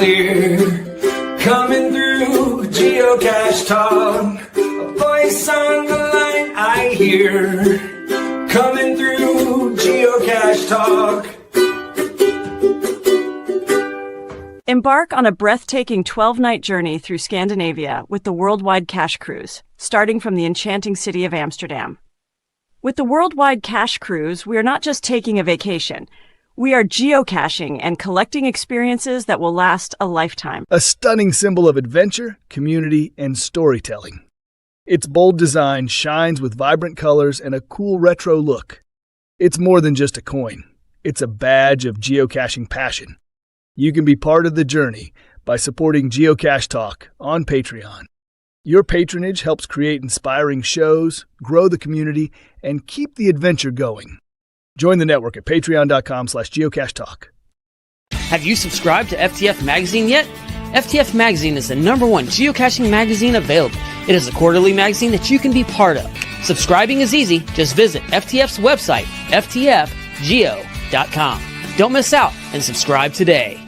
clear. Coming through Geocache Talk, a voice on the line I hear. Coming through Geocache Talk. Embark on a breathtaking 12-night journey through Scandinavia with the Worldwide Cache Cruise, starting from the enchanting city of Amsterdam. With the Worldwide Cache Cruise, we are not just taking a vacation. We are geocaching and collecting experiences that will last a lifetime. A stunning symbol of adventure, community, and storytelling. Its bold design shines with vibrant colors and a cool retro look. It's more than just a coin. It's a badge of geocaching passion. You can be part of the journey by supporting Geocache Talk on Patreon. Your patronage helps create inspiring shows, grow the community, and keep the adventure going. Join the network at patreon.com/geocachetalk. Have you subscribed to FTF Magazine yet? FTF Magazine is the #1 geocaching magazine available. It is a quarterly magazine that you can be part of. Subscribing is easy. Just visit FTF's website, ftfgeo.com. Don't miss out and subscribe today.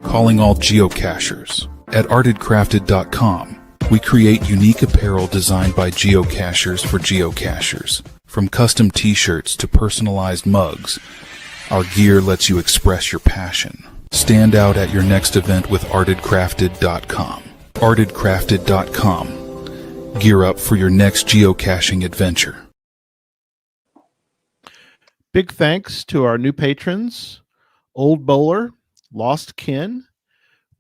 Calling all geocachers. At artedcrafted.com, we create unique apparel designed by geocachers for geocachers. From custom t-shirts to personalized mugs, our gear lets you express your passion. Stand out at your next event with artedcrafted.com. artedcrafted.com. Gear up for your next geocaching adventure. Big thanks to our new patrons, Old Bowler, Lost Kin,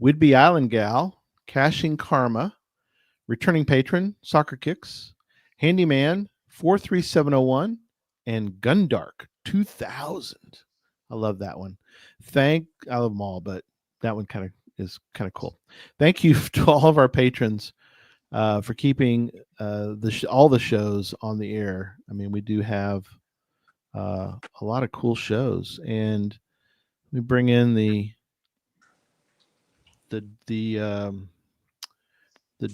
Whidbey Island Gal, Caching Karma, returning patron, Soccer Kicks, Handyman, 43701, and Gundark 2000. I love that one. I love them all, but that one is kind of cool. Thank you to all of our patrons for keeping all the shows on the air. I mean, we do have a lot of cool shows, and we bring in the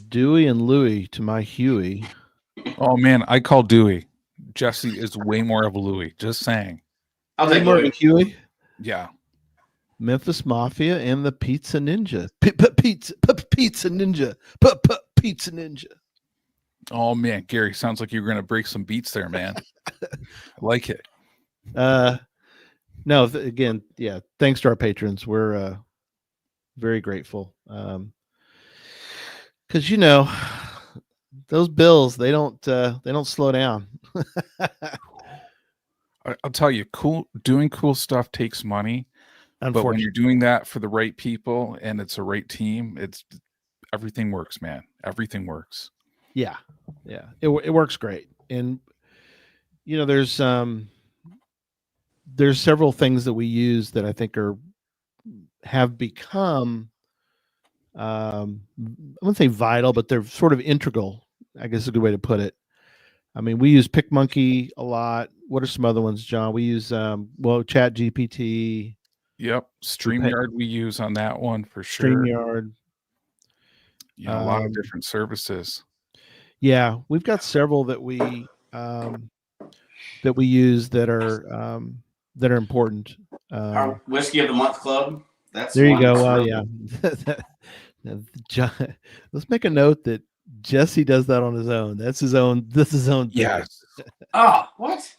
Dewey and Louie to my Huey. Oh man, I call Dewey. Jesse is way more of a Louie. Just saying. I'll take more of a Huey. Yeah. Memphis Mafia and the Pizza Ninja. Pizza Ninja. Pizza Ninja. Oh man, Gary, sounds like you're going to break some beats there, man. I like it. No, again, yeah. Thanks to our patrons, we're very grateful. Because those bills, they don't slow down. I'll tell you, doing cool stuff takes money. But when you're doing that for the right people and it's a right team, everything works, man. Everything works. Yeah. It works great. And there's several things that we use that I think have become I wouldn't say vital, but they're sort of integral, I guess is a good way to put it. I mean, we use PicMonkey a lot. What are some other ones, John? We use Chat GPT. Yep. StreamYard we use on that one for sure. StreamYard. A lot of different services. Yeah, we've got several that we use that are important. Our Whiskey of the Month Club. There you go. Well, yeah. John, let's make a note that Jesse does that on his own. That's his own. This is his own thing. Yes. Oh, what?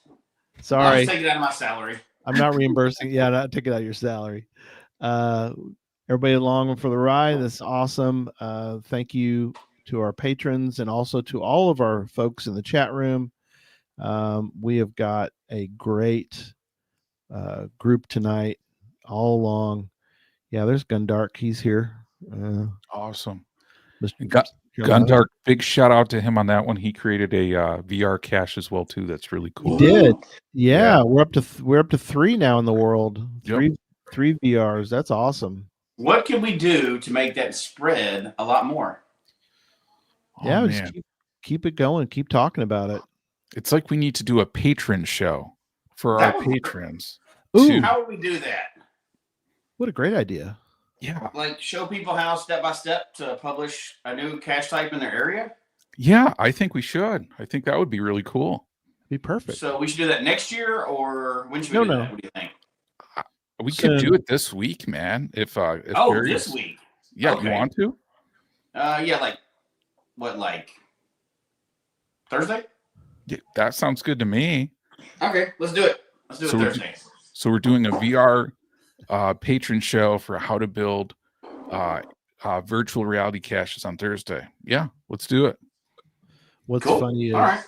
Sorry. I'll just take it out of my salary. I'm not reimbursing. Yeah, not taking out of your salary. Everybody along for the ride. That's awesome. Thank you to our patrons and also to all of our folks in the chat room. We have got a great group tonight all along. Yeah, there's Gundark. He's here. Awesome. Mr. Gundark, big shout out to him on that one. He created a VR cache as well too. That's really cool. He did. Yeah, we're up to 3 now in the world. Yep. Three VRs. That's awesome. What can we do to make that spread a lot more? Yeah, just keep it going. Keep talking about it. It's like we need to do a patron show for our patrons. Ooh, how would we do that? What a great idea. Yeah. Like show people how step by step to publish a new cache type in their area? Yeah, I think we should. I think that would be really cool. Be perfect. So we should do that next year, or when should we do that? What do you think? We could do it this week, man. If this week. Yeah, okay. You want to? Yeah, like Thursday? Yeah, that sounds good to me. Okay, let's do it. Let's do it Thursday. So we're doing a VR patron show for how to build virtual reality caches on Thursday. Yeah, let's do it. What's funny is, all right.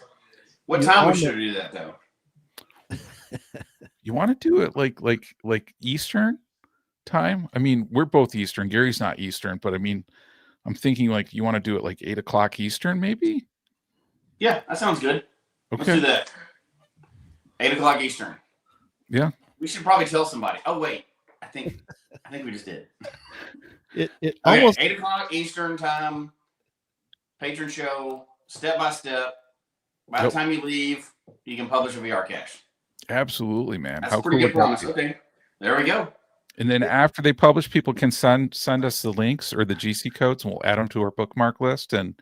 What time we should do that though? You want to do it like Eastern time? I mean, we're both Eastern. Gary's not Eastern, but I mean, I'm thinking like you want to do it like 8 o'clock Eastern, maybe? Yeah, that sounds good. Okay. Let's do that. 8 o'clock Eastern. Yeah. We should probably tell somebody. Oh wait, I think we just did. It almost 8 o'clock Eastern time. Patron show, step by step. By the time you leave, you can publish a VR cache. Absolutely, man. That's a pretty good promise. Okay, there we go. And then after they publish, people can send us the links or the GC codes, and we'll add them to our bookmark list, and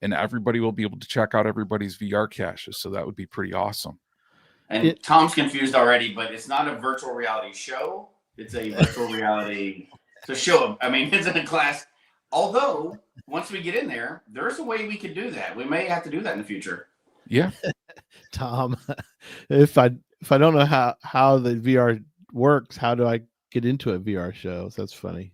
everybody will be able to check out everybody's VR caches. So that would be pretty awesome. And Tom's confused already, but it's not a virtual reality show. It's a virtual reality. So show. I mean, it's in a class. Although once we get in there, there's a way we could do that. We may have to do that in the future. Yeah. Tom, if I don't know how the VR works, how do I get into a VR show? So that's funny.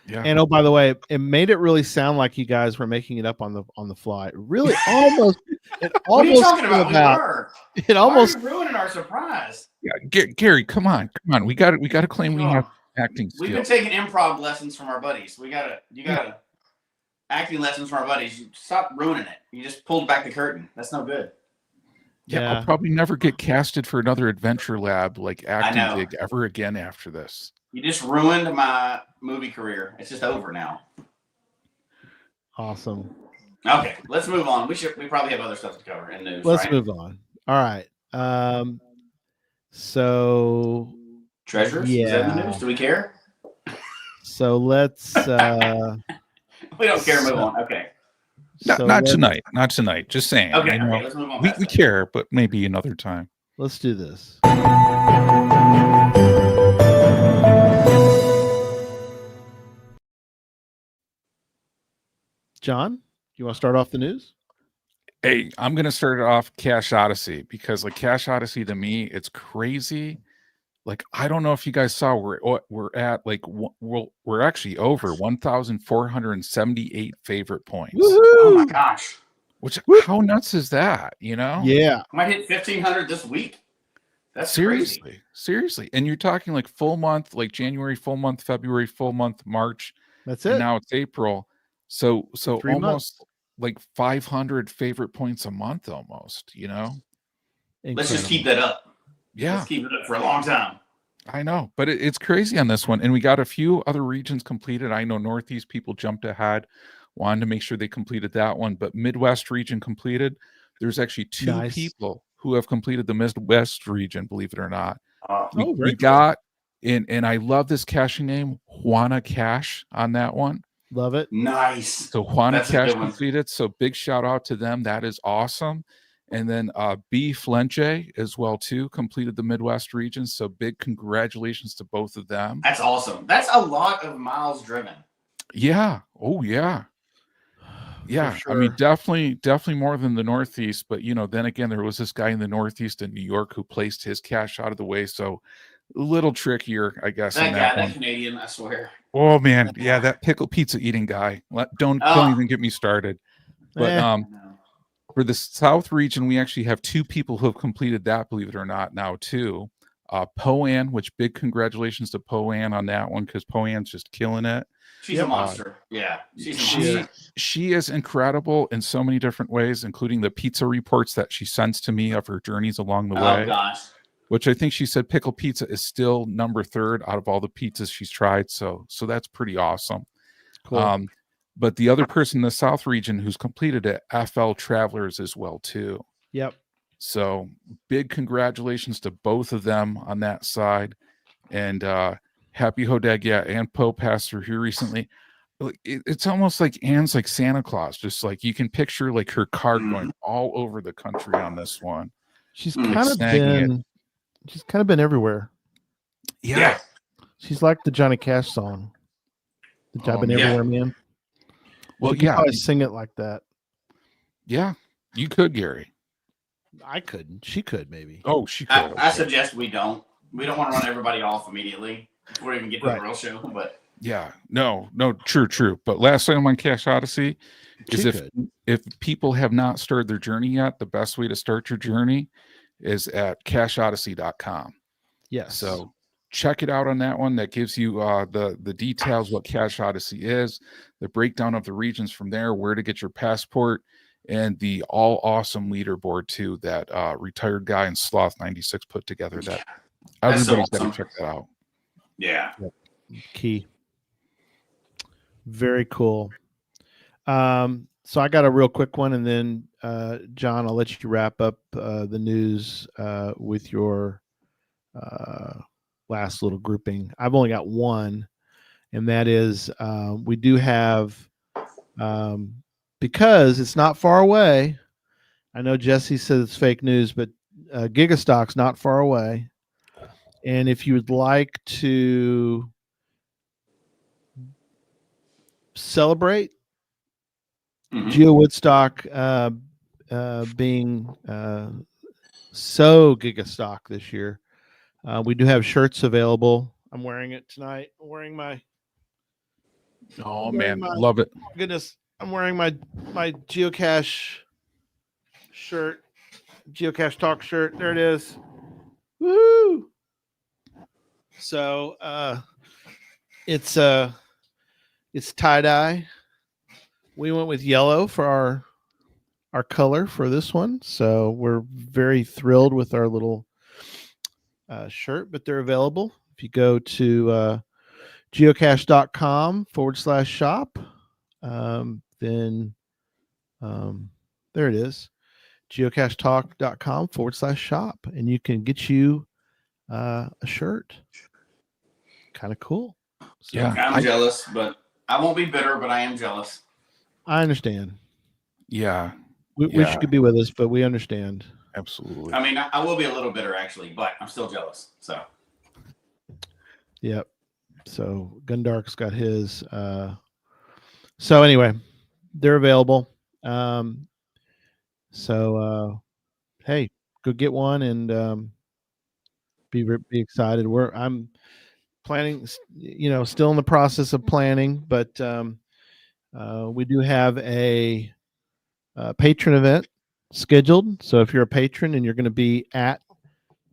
Yeah. And oh, by the way, it made it really sound like you guys were making it up on the fly. It really almost. What are you talking about? We were. It almost. Why are you ruining our surprise. Yeah, Gary, come on. We got to claim we have acting skills. We've been taking improv lessons from our buddies. You gotta acting lessons from our buddies. You stop ruining it. You just pulled back the curtain. That's no good. Yeah, I'll probably never get casted for another Adventure Lab like acting gig ever again after this. You just ruined my movie career. It's just over now. Awesome. Okay, let's move on. We probably have other stuff to cover in news. Let's move on. All right. So treasures? Yeah. Is that in the news? Do we care? So let's we don't care. Move on. Okay. Not tonight. Not tonight. Just saying. Okay, let's move on. We care, but maybe another time. Let's do this. John, you want to start off the news? Hey, I'm going to start it off Cache Odyssey because like Cache Odyssey to me, it's crazy. Like, I don't know if you guys saw we're at like, we're actually over 1,478 favorite points. Woo-hoo! Oh my gosh. Which, how nuts is that? You know? Yeah. I might hit 1,500 this week. That's seriously. And you're talking like full month, like January, full month, February, full month, March. That's it. And now it's April. So 3 almost months. like 500 favorite points a month almost, you know? Incredible. Let's just keep that up. Yeah. Let's keep it up for a long time. I know, but it's crazy on this one. And we got a few other regions completed. I know Northeast people jumped ahead, wanted to make sure they completed that one, but Midwest region completed. There's actually 2 people who have completed the Midwest region, believe it or not. We got in, and I love this caching name, Juana Cache on that one. Love it. Nice. So Juana Cache completed. So big shout out to them. That is awesome. And then B Flenche as well too completed the Midwest region. So big congratulations to both of them. That's awesome. That's a lot of miles driven. Yeah. Oh yeah. Yeah. Sure. I mean, definitely more than the Northeast. But you know, then again, there was this guy in the Northeast in New York who placed his cache out of the way. So a little trickier, I guess. That Canadian, I swear. Oh man, yeah, that pickle pizza eating guy. Don't even get me started. But for the South region, we actually have 2 people who have completed that, believe it or not, now too. Poan, which big congratulations to Poan on that one because Poan's just killing it. She's a monster. Yeah, she's a monster. She is incredible in so many different ways, including the pizza reports that she sends to me of her journeys along the way. Oh gosh. Which I think she said pickle pizza is still number 3rd out of all the pizzas she's tried. So that's pretty awesome. Cool. But the other person in the South region who's completed it, FL Travelers as well too. Yep. So big congratulations to both of them on that side. And happy Hodag, yeah, and Poe passed through here recently. It's almost like Anne's like Santa Claus. Just like you can picture like her card going all over the country on this one. She's kind of been everywhere. Yeah. She's like the Johnny Cash song. I've been man. everywhere, man. Well, She could yeah. probably sing it like that. Yeah. You could, Gary. I couldn't. She could maybe. Oh, she could. I suggest we don't. We don't want to run everybody off immediately before we even get to the real show. But yeah, no, true. But last item on Cache Odyssey is if people have not started their journey yet, the best way to start your journey is at cacheodyssey.com. Yes. So check it out on that one. That gives you the details, what Cache Odyssey is, the breakdown of the regions from there, where to get your passport, and the all awesome leaderboard too that retired guy and Sloth 96 put together. That everybody's got to check that out. Yeah. Key. Very cool. So I got a real quick one, and then John, I'll let you wrap up the news with your last little grouping. I've only got one, and that is we do have because it's not far away. I know Jesse says it's fake news, but Gigastock's not far away. And if you would like to celebrate Geo Woodstock being so Gigastock this year, we do have shirts available. I'm wearing it tonight. I'm wearing my. Oh man, love it! Goodness, I'm wearing my Geocache shirt, Geocache Talk shirt. There it is. Woo! So it's tie-dye. We went with yellow for our color for this one, so we're very thrilled with our little shirt. But they're available if you go to geocache.com/shop. Then there it is, geocachetalk.com/shop, and you can get you a shirt. Kind of cool. So, yeah, I'm jealous, but I won't be bitter, but I am jealous. I understand. Yeah. We wish you could be with us, but we understand. Absolutely. I mean, I will be a little bitter actually, but I'm still jealous. So. Yep. So Gundark's got his. So anyway, they're available. Hey, go get one and be excited. I'm planning, still in the process of planning, but we do have a patron event scheduled. So if you're a patron and you're going to be at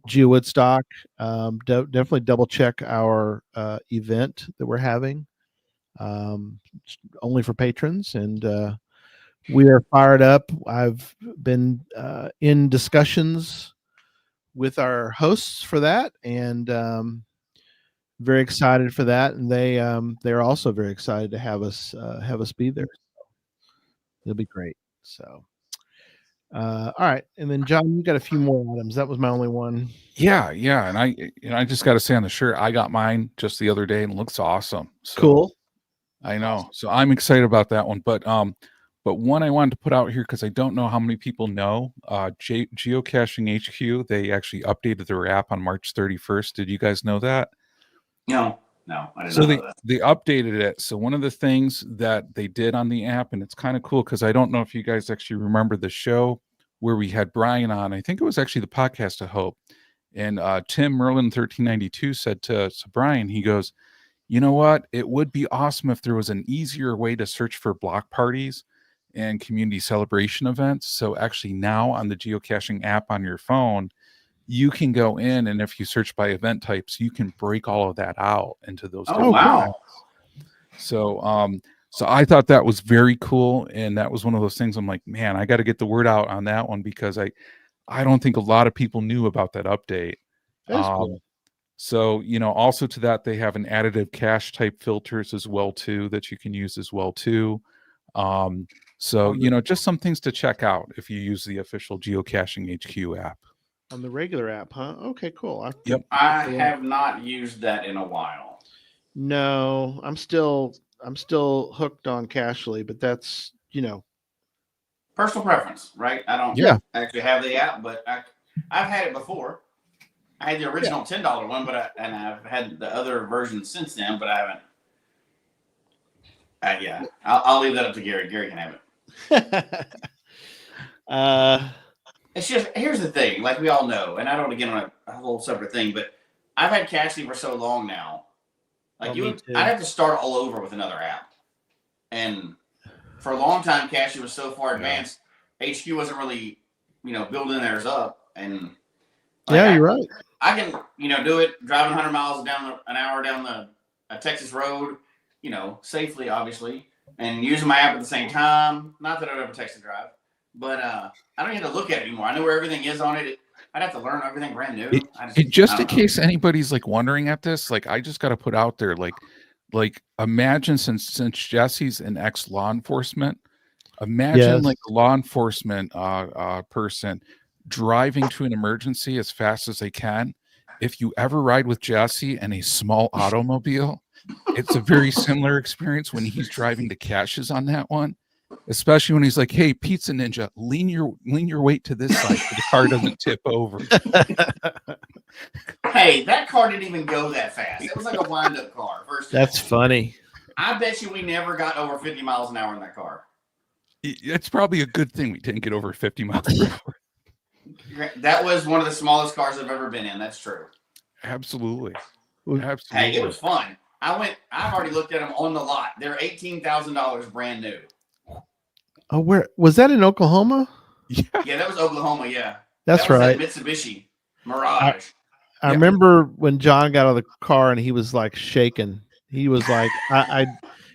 Geo Woodstock, definitely double check our event that we're having, only for patrons, and we are fired up. I've been in discussions with our hosts for that, and very excited for that. And they're also very excited to have us be there. It'll be great. So. All right, and then John, you got a few more items. That was my only one. Yeah, and I just got to say on the shirt, I got mine just the other day and it looks awesome. So, cool. I know, so I'm excited about that one. But one I wanted to put out here because I don't know how many people know. Geocaching HQ, they actually updated their app on March 31st. Did you guys know that? No, I didn't know that. They updated it. So one of the things that they did on the app, and it's kind of cool because I don't know if you guys actually remember the show where we had Brian on. I think it was actually the podcast of Hope. And Tim Merlin 1392 said to Brian, he goes, you know what? It would be awesome if there was an easier way to search for block parties and community celebration events. So actually now on the geocaching app on your phone, you can go in, and if you search by event types, you can break all of that out into those. Oh, wow. Events. So I thought that was very cool. And that was one of those things I'm like, man, I got to get the word out on that one because I don't think a lot of people knew about that update. That's cool. So, also to that, they have an additive cache type filters as well, too, that you can use as well, too. So, just some things to check out if you use the official Geocaching HQ app. On the regular app, huh? Okay, cool. Yep. I have not used that in a while. No, I'm still hooked on Cachly, but that's personal preference, right? I don't actually have the app, but I've had it before. I had the original $10 one, but I've had the other version since then, but I haven't. Yeah, I'll leave that up to Gary. Gary can have it. It's just, here's the thing, like we all know, and I don't want to get on a whole separate thing, but I've had Caching for so long now. Like I'd have to start all over with another app. And for a long time, Caching was so far advanced, HQ wasn't really, building theirs up. And you're right. I can, do it driving 100 miles an hour down a Texas road, safely, obviously, and using my app at the same time. Not that I'd ever text to drive, but I don't even have to look at it anymore. I know where everything is on it. I'd have to learn everything brand new. Just in case anybody's like wondering at this, like I just got to put out there, like imagine since Jesse's an ex-law enforcement, imagine like a law enforcement person driving to an emergency as fast as they can. If you ever ride with Jesse in a small automobile, it's a very similar experience when he's driving to caches on that one, especially when he's like, "Hey, Pizza Ninja, lean your weight to this side so the car doesn't tip over." Hey, that car didn't even go that fast. It was like a wind-up car. That's funny. I bet you we never got over 50 miles an hour in that car. It's probably a good thing we didn't get over 50 miles an hour. That was one of the smallest cars I've ever been in. That's true. Absolutely. Hey, it was fun. I've already looked at them on the lot. They're $18,000 brand new. Oh, where was that, in Oklahoma? Yeah, that was Oklahoma. Yeah, that's right. That Mitsubishi Mirage. I remember when John got out of the car and he was like shaking. He was like,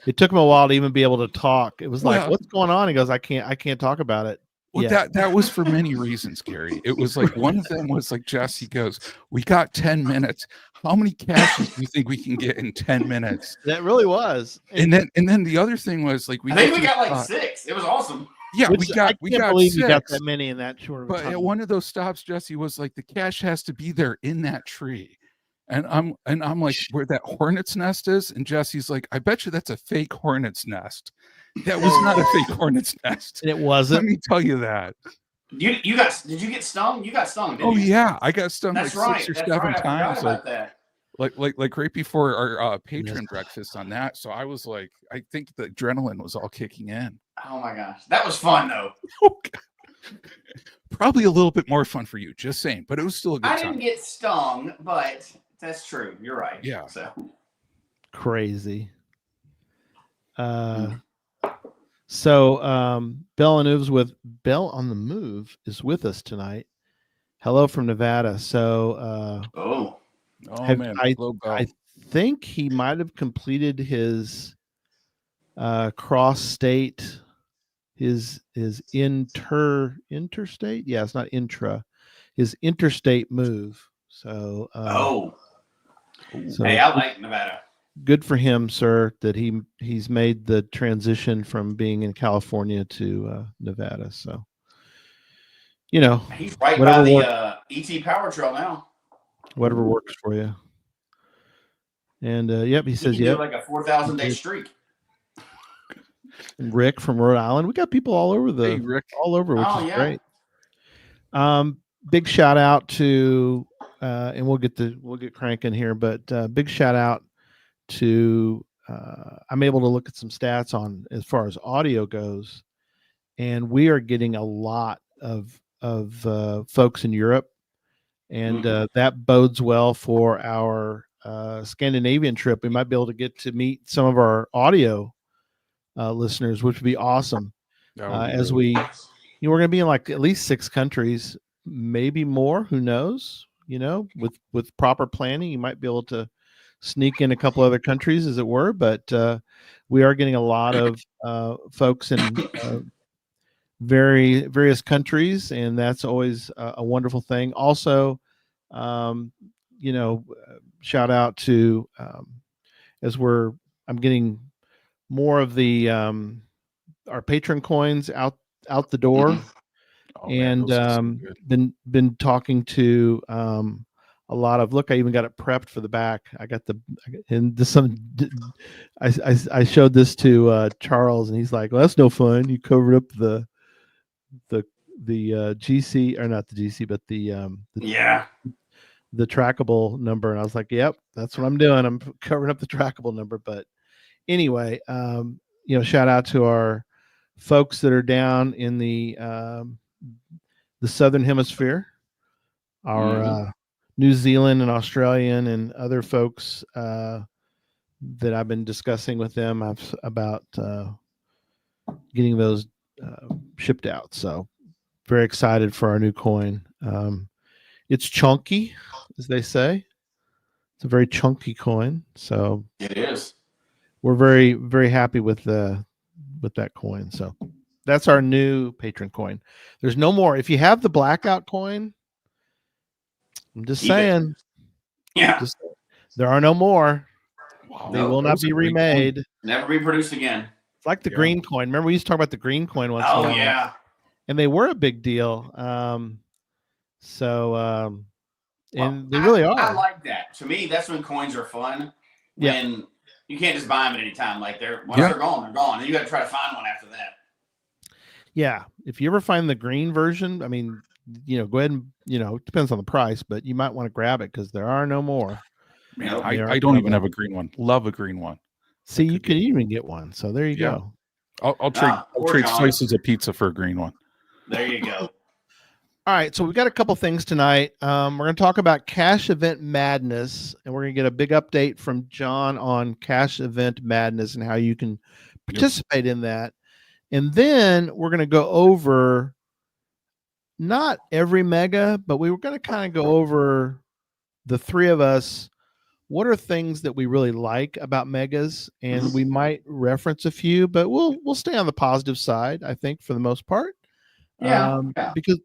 it took him a while to even be able to talk. It was like, what's going on? He goes, I can't talk about it. Well, that was for many reasons, Gary. It was like, one of them was like, Jesse goes, "We got 10 minutes. How many caches do you think we can get in 10 minutes?" That really was. And then the other thing was like, I think we got like 6. It was awesome. Yeah, we got 6. You got that many in that short of a time. But at one of those stops, Jesse was like, the cache has to be there in that tree. And I'm like, where that hornet's nest is? And Jesse's like, "I bet you that's a fake hornet's nest." That was not a fake hornet's nest. And it wasn't. Let me tell you that. Did you get stung? You got stung, didn't you? Yeah, I got stung like 6 or 7 times. Like right before our patron breakfast on that. So I was like, I think the adrenaline was all kicking in. Oh my gosh, that was fun though. Probably a little bit more fun for you, just saying, but it was still a good time. I didn't get stung, but that's true. You're right. Yeah. So crazy. So Bell on the Move is with us tonight. Hello from Nevada. So man, I think he might have completed his cross-state, his interstate. Yeah, it's not intra. His interstate move. So hey, I like Nevada. Good for him, sir, that he's made the transition from being in California to Nevada. So, he's right by the ET Power Trail now. Whatever works for you. And he says, "Yep, like a 4,000-day streak." Rick from Rhode Island. We got people all over which is great. Big shout out to, and we'll get cranking here, but big shout out to I'm able to look at some stats on as far as audio goes, and we are getting a lot of folks in Europe, and that bodes well for our Scandinavian trip. We might be able to get to meet some of our audio listeners, which would be awesome. As we're going to be in like at least 6 countries, maybe more. Who knows? With proper planning, you might be able to sneak in a couple other countries, as it were. But we are getting a lot of folks in various countries, and that's always a wonderful thing. Also, shout out to I'm getting more of the our patron coins out the door, and been talking to a lot of, look, I even got it prepped for the back. I showed this to Charles, and he's like, "Well, that's no fun. You covered up the GC, or not the GC, but the the trackable number, and I was like, "Yep, that's what I'm doing. I'm covering up the trackable number." But anyway, shout out to our folks that are down in the southern hemisphere, our New Zealand and Australian and other folks that I've been discussing with them about getting those shipped out. So very excited for our new coin. It's chunky, as they say. It's a very chunky coin. So it is. We're very, very happy with that coin. So that's our new patron coin. There's no more. If you have the blackout coin, I'm just saying. Yeah. There are no more. Wow, they will not be remade. Never be produced again. It's like the green coin. Remember, we used to talk about the green coin once. Oh, yeah. And they were a big deal. And they really are. I like that. To me, that's when coins are fun. When you can't just buy them at any time. Like once they're gone, they're gone. And you got to try to find one after that. Yeah. If you ever find the green version, I mean, go ahead and, it depends on the price, but you might want to grab it because there are no more. Man, I don't even have a green one. Love a green one. See, you could even get one. So there you go. I'll trade slices of pizza for a green one. There you go. All right, so we've got a couple things tonight. We're going to talk about Cache Event Madness, and we're going to get a big update from John on Cache Event Madness and how you can participate in that. And then we're going to go over not every mega, but we were going to kind of go over the three of us. What are things that we really like about megas? And we might reference a few, but we'll stay on the positive side, I think, for the most part. Yeah. Because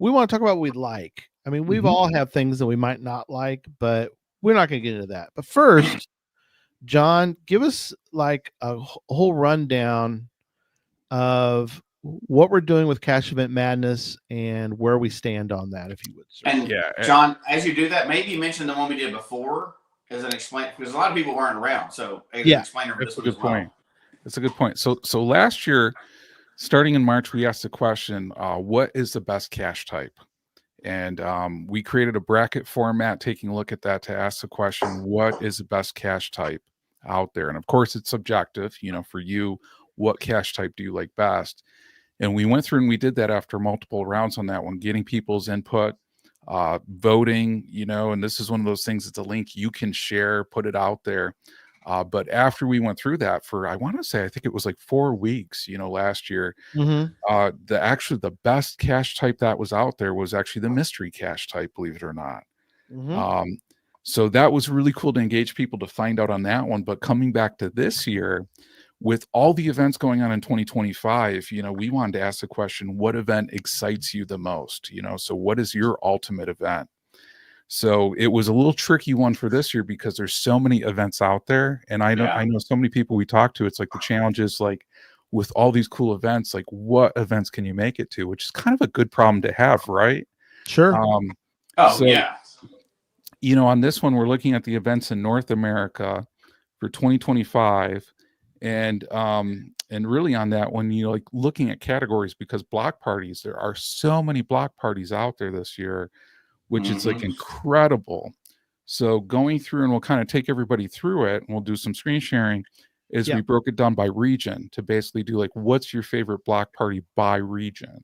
we want to talk about what we like. I mean, we've all have things that we might not like, but we're not going to get into that. But first, John, give us like a whole rundown of what we're doing with Cache Event Madness and where we stand on that, if you would. Sir. And John, as you do that, maybe mention the one we did before as an explain, because a lot of people weren't around. So explain for that's this a good point. That's a good point. So last year, starting in March, we asked the question, what is the best cache type? And we created a bracket format, taking a look at that to ask the question, what is the best cache type out there? And of course, it's subjective, for you, what cache type do you like best? And we went through and we did that after multiple rounds on that one, getting people's input, voting, and this is one of those things, it's a link you can share, put it out there. But after we went through that for, I want to say, I think it was like 4 weeks, last year, the best cache type that was out there was actually the mystery cache type, believe it or not. So that was really cool to engage people to find out on that one. But coming back to this year, with all the events going on in 2025, we wanted to ask the question, what event excites you the most? So what is your ultimate event? So it was a little tricky one for this year because there's so many events out there. And I know so many people we talk to, it's like the challenge is like with all these cool events, like what events can you make it to, which is kind of a good problem to have, right? Sure. On this one, we're looking at the events in North America for 2025. And really on that one, like looking at categories, because block parties, there are so many block parties out there this year, which is like incredible. So going through, and we'll kind of take everybody through it, and we'll do some screen sharing, is we broke it down by region to basically do like, what's your favorite block party by region?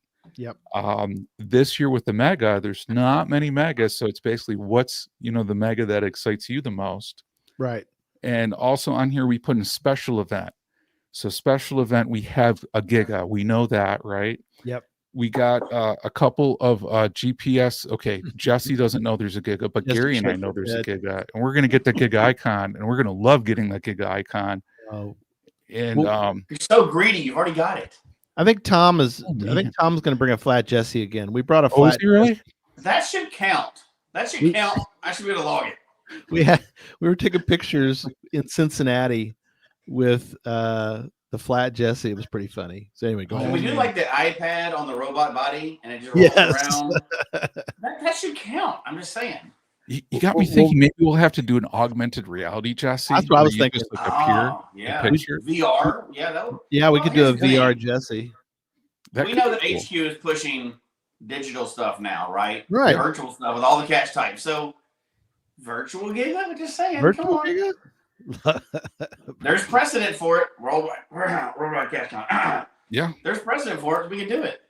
This year with the mega, there's not many megas, so it's basically what's the mega that excites you the most, right? And also on here we put in special event. So special event, we have a giga, we know that, right? We got a couple of GPS. Okay, Jesse doesn't know there's a giga, but Gary and I know there's a giga, and we're going to get the giga icon, and we're going to love getting that giga icon. And you're so greedy, you've already got it. I think Tom's going to bring a flat Jesse again. We brought a flat. Is he really? That should count. I should be able to log it. We were taking pictures in Cincinnati with the flat Jesse. It was pretty funny. So anyway, go ahead. We do like the iPad on the robot body, and it just rolls around. That should count. I'm just saying. You got me thinking. Maybe we'll have to do an augmented reality, Jesse. That's what I was thinking. Just like appear, picture. VR. We could do a VR Jesse. We know that HQ is pushing digital stuff now, right? Right. Virtual stuff with all the cache types. So Virtual giga? I'm just saying. Virtual come on. giga? There's precedent for it. Worldwide cash count. Yeah. There's precedent for it. We can do it.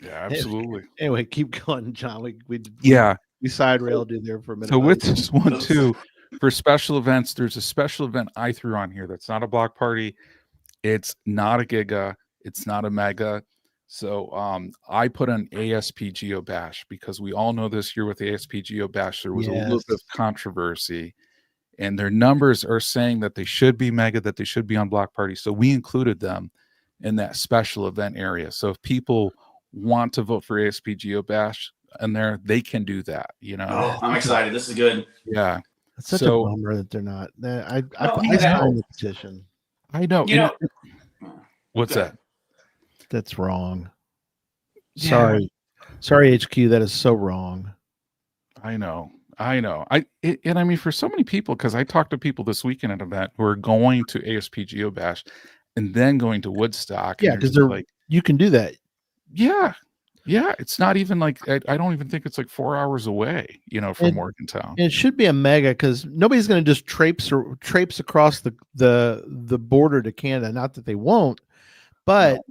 Yeah, absolutely. Anyway, keep going, John. We side railed you there for a minute. So with this one too, for special events, there's a special event I threw on here that's not a block party. It's not a giga. It's not a mega. So I put an ASP Geobash because we all know this year with ASP Geobash, there was a little bit of controversy. And their numbers are saying that they should be mega, that they should be on block party. So we included them in that special event area. So if people want to vote for ASP Geobash in there, they can do that. You know, oh, I'm excited. This is good. Yeah, it's such a bummer that they're not. I signed the petition. I know. You know what's that? That's wrong. Yeah. Sorry, HQ. That is so wrong. I know. And I mean, for so many people, because I talked to people this weekend at an event who are going to ASP Geobash and then going to Woodstock. Yeah, because they're like, you can do that. Yeah. It's not even like I don't even think it's like 4 hours away, you know, from Morgantown. It should be a mega because nobody's going to just traipse across the border to Canada. Not that they won't, but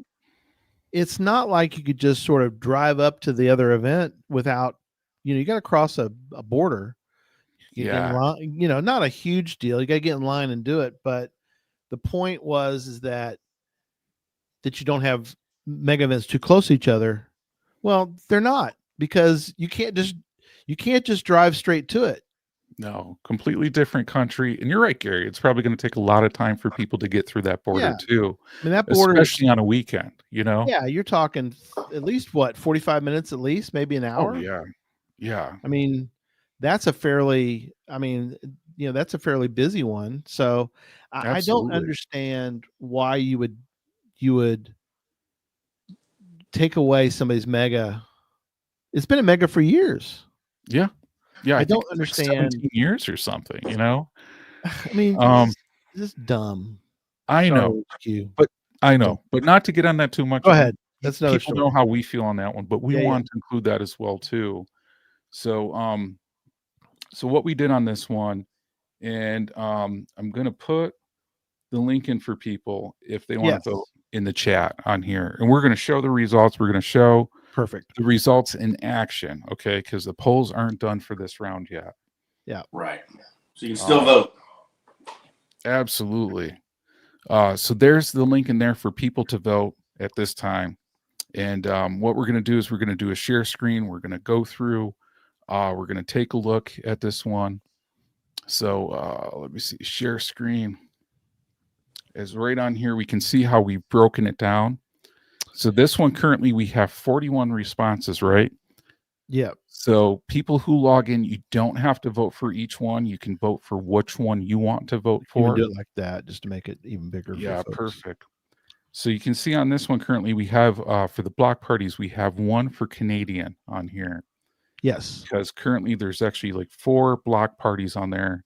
it's not like you could just sort of drive up to the other event without. You got to cross a border. Not a huge deal. You got to get in line and do it. But the point is that you don't have mega events too close to each other. Well, they're not, because you can't just drive straight to it. No, completely different country. And you're right, Gary. It's probably going to take a lot of time for people to get through that border too. I mean, that border, especially on a weekend, you know? Yeah, you're talking at least 45 minutes at least, maybe an hour. Oh, yeah. Yeah. I mean, that's a fairly busy one. So I don't understand why you would take away somebody's mega. It's been a mega for years. Yeah. I don't understand. Like 17 years or something, you know? I mean, this is dumb. I know. But not to get on that too much. Go ahead. That's another people story. Know how we feel on that one, but we want to include that as well too. So so what we did on this one, and I'm gonna put the link in for people if they want to vote in the chat on here, and we're gonna show the results. We're gonna show the results in action, okay? Because the polls aren't done for this round yet. Yeah, right. So you can still vote. Absolutely. So there's the link in there for people to vote at this time. And what we're gonna do is we're gonna do a share screen. We're gonna go through. We're going to take a look at this one. So let me see. Share screen is right on here. We can see how we've broken it down. So this one currently we have 41 responses, right? Yeah. So people who log in, you don't have to vote for each one. You can vote for which one you want to vote for. You can do it like that just to make it even bigger. Yeah, perfect. So you can see on this one currently we have for the block parties, we have one for Canadian on here. Yes, because currently there's actually like 4 block parties on there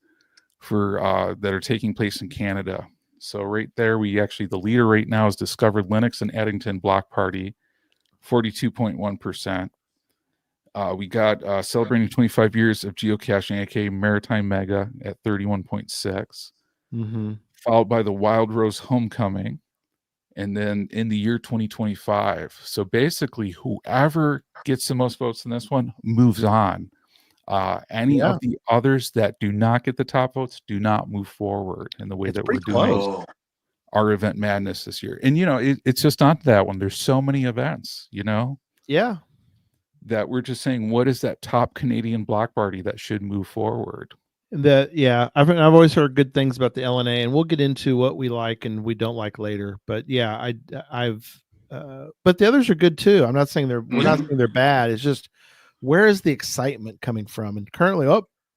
for that are taking place in Canada. So right there, the leader right now is Discovered Linux and Eddington Block Party, 42.1%. We got celebrating 25 years of geocaching, aka Maritime Mega, at 31.6, followed by the Wild Rose Homecoming, and then in the year 2025. So basically, whoever gets the most votes in this one moves on. Any of the others that do not get the top votes do not move forward in the way that we're doing our event madness this year. And, it's just not that one. There's so many events, Yeah. That we're just saying, what is that top Canadian block party that should move forward? I've always heard good things about the LNA, and we'll get into what we like and we don't like later. But but the others are good too. I'm not saying we're not saying they're bad. It's just, where is the excitement coming from? And currently,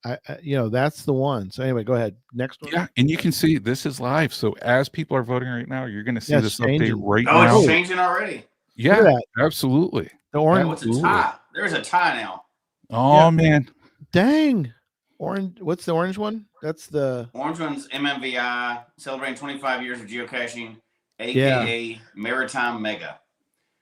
that's the one. So anyway, go ahead. Next one. Yeah, and you can see this is live. So as people are voting right now, you're going to see this update right now. Oh, it's changing already. Yeah, absolutely. The orange. What's a tie? There's a tie now. Oh man, dang. Orange. What's the orange one? That's the orange one's MMVI, celebrating 25 years of geocaching, aka Maritime Mega.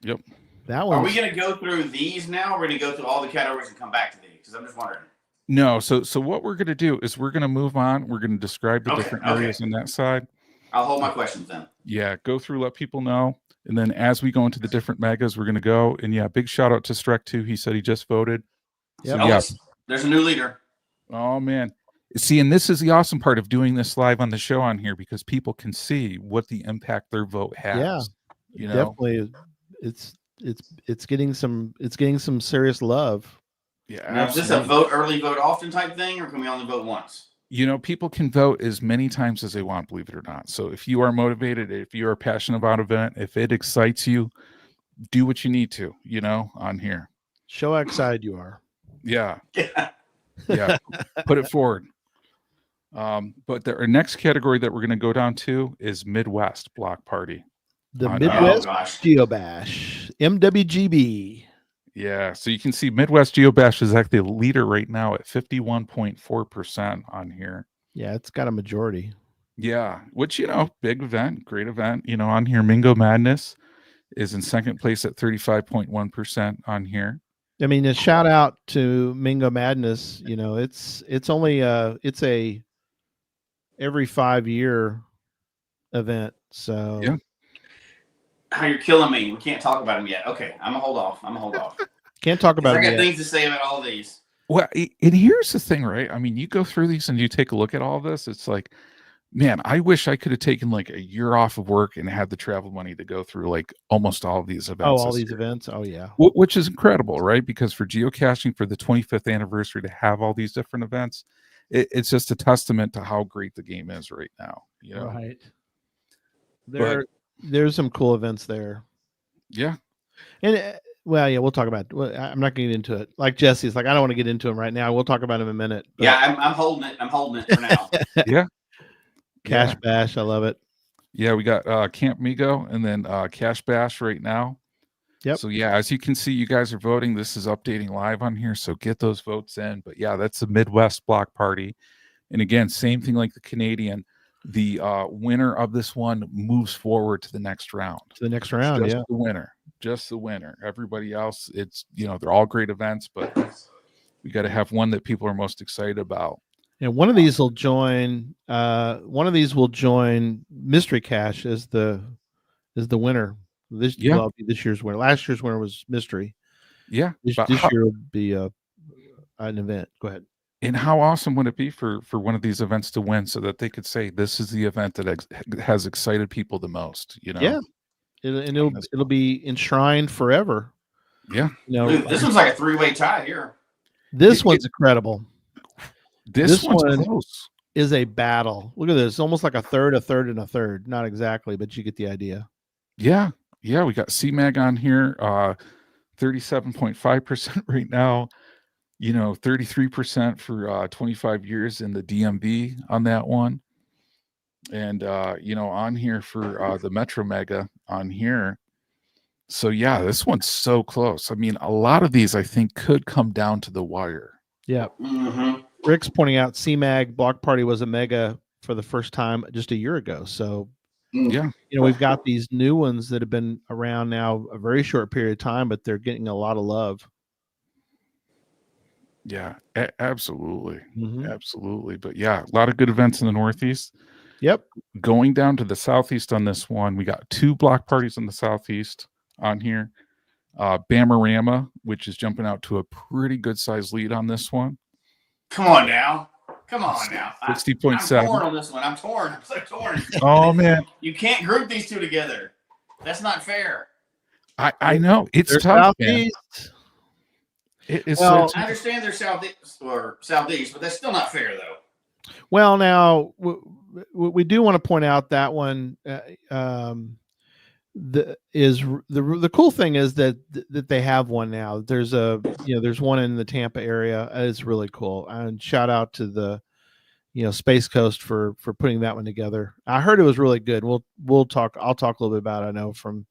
Yep. That one. Are we going to go through these now? Or are we going to go through all the categories and come back to these? Because I'm just wondering. No, so what we're gonna do is we're gonna move on. We're gonna describe the Okay, different okay. areas on that side. I'll hold my questions then. Yeah, go through, let people know, and then as we go into the different megas, we're gonna go. And yeah, big shout out to Strek too. He said he just voted. Yep. So yeah. There's a new leader. Oh man. See, and this is the awesome part of doing this live on the show on here, because people can see what the impact their vote has. Yeah, you know, definitely. It's getting some serious love. yeah. Now, is this a vote early, vote often type thing, or can we only vote once? You know, people can vote as many times as they want, believe it or not. So if you are motivated, if you are passionate about an event, if it excites you, do what you need to, you know, on here. Show how excited you are. Yeah. Yeah. Put it forward. But our next category that we're going to go down to is Midwest Block Party. The Midwest Geobash, MWGB. Yeah, so you can see Midwest Geobash is actually the leader right now at 51.4% on here. Yeah, it's got a majority. Yeah, which, you know, big event, great event. You know, on here, Mingo Madness is in second place at 35.1% on here. I mean, a shout out to Mingo Madness. You know, it's only it's a every 5-year event. So yeah. How you're killing me. We can't talk about them yet. Okay, I'm gonna hold off. Can't talk about it. I got things to say about all these. Well, and here's the thing, right? I mean, you go through these and you take a look at all this. It's like, man, I wish I could have taken like a year off of work and had the travel money to go through like almost all of these events. Oh, all these events. Oh, yeah. Which is incredible, right? Because for geocaching, for the 25th anniversary, to have all these different events, it's just a testament to how great the game is right now. You know? Right. There's some cool events there. Yeah. And well, yeah, we'll talk about it. Well, I'm not going to get into it. Like Jesse's like, I don't want to get into them right now. We'll talk about them in a minute. But... Yeah, I'm holding it. I'm holding it for now. Yeah. Cash Bash. I love it. Yeah, we got Camp Migo and then Cash Bash right now. Yep. So yeah, as you can see, you guys are voting. This is updating live on here, so get those votes in. But yeah, that's the Midwest Block Party. And again, same thing like the Canadian. The winner of this one moves forward to the next round. To the next round, just yeah. The winner. Just the winner. Everybody else, it's, you know, they're all great events, but we got to have one that people are most excited about. And one of these will join. Mystery Cache as the winner. This will be this year's winner. Last year's winner was Mystery. Yeah. This year will be an event. Go ahead. And how awesome would it be for one of these events to win, so that they could say this is the event that has excited people the most? You know. Yeah. It'll be enshrined forever. Yeah. You know, Dude, this one's like a 3-way tie here. This one's incredible. This one's close. Is a battle. Look at this. Almost like a third, and a third. Not exactly, but you get the idea. Yeah. Yeah. We got CMAG on here, 37.5% right now. You know, 33% for 25 years in the DMV on that one. And, you know, on here for the Metro Mega on here. So, yeah, this one's so close. I mean, a lot of these, I think, could come down to the wire. Yeah. Mm-hmm. Rick's pointing out CMAG Block Party was a mega for the first time just a year ago. So, yeah, you know, we've got these new ones that have been around now a very short period of time, but they're getting a lot of love. Yeah, absolutely. Mm-hmm. Absolutely. But yeah, a lot of good events in the Northeast. Yep. Going down to the Southeast on this one, we got 2 block parties in the Southeast on here. Bamarama, which is jumping out to a pretty good size lead on this one. Come on now. 60.7. I'm torn on this one. I'm so torn. Oh, man. You can't group these two together. That's not fair. I know. It's tough, man. Well, I understand they're southeast, but that's still not fair, though. Well, now we do want to point out that one. The cool thing is that they have one now. There's one in the Tampa area. It's really cool. And shout out to the Space Coast for putting that one together. I heard it was really good. I'll talk a little bit about it. I know from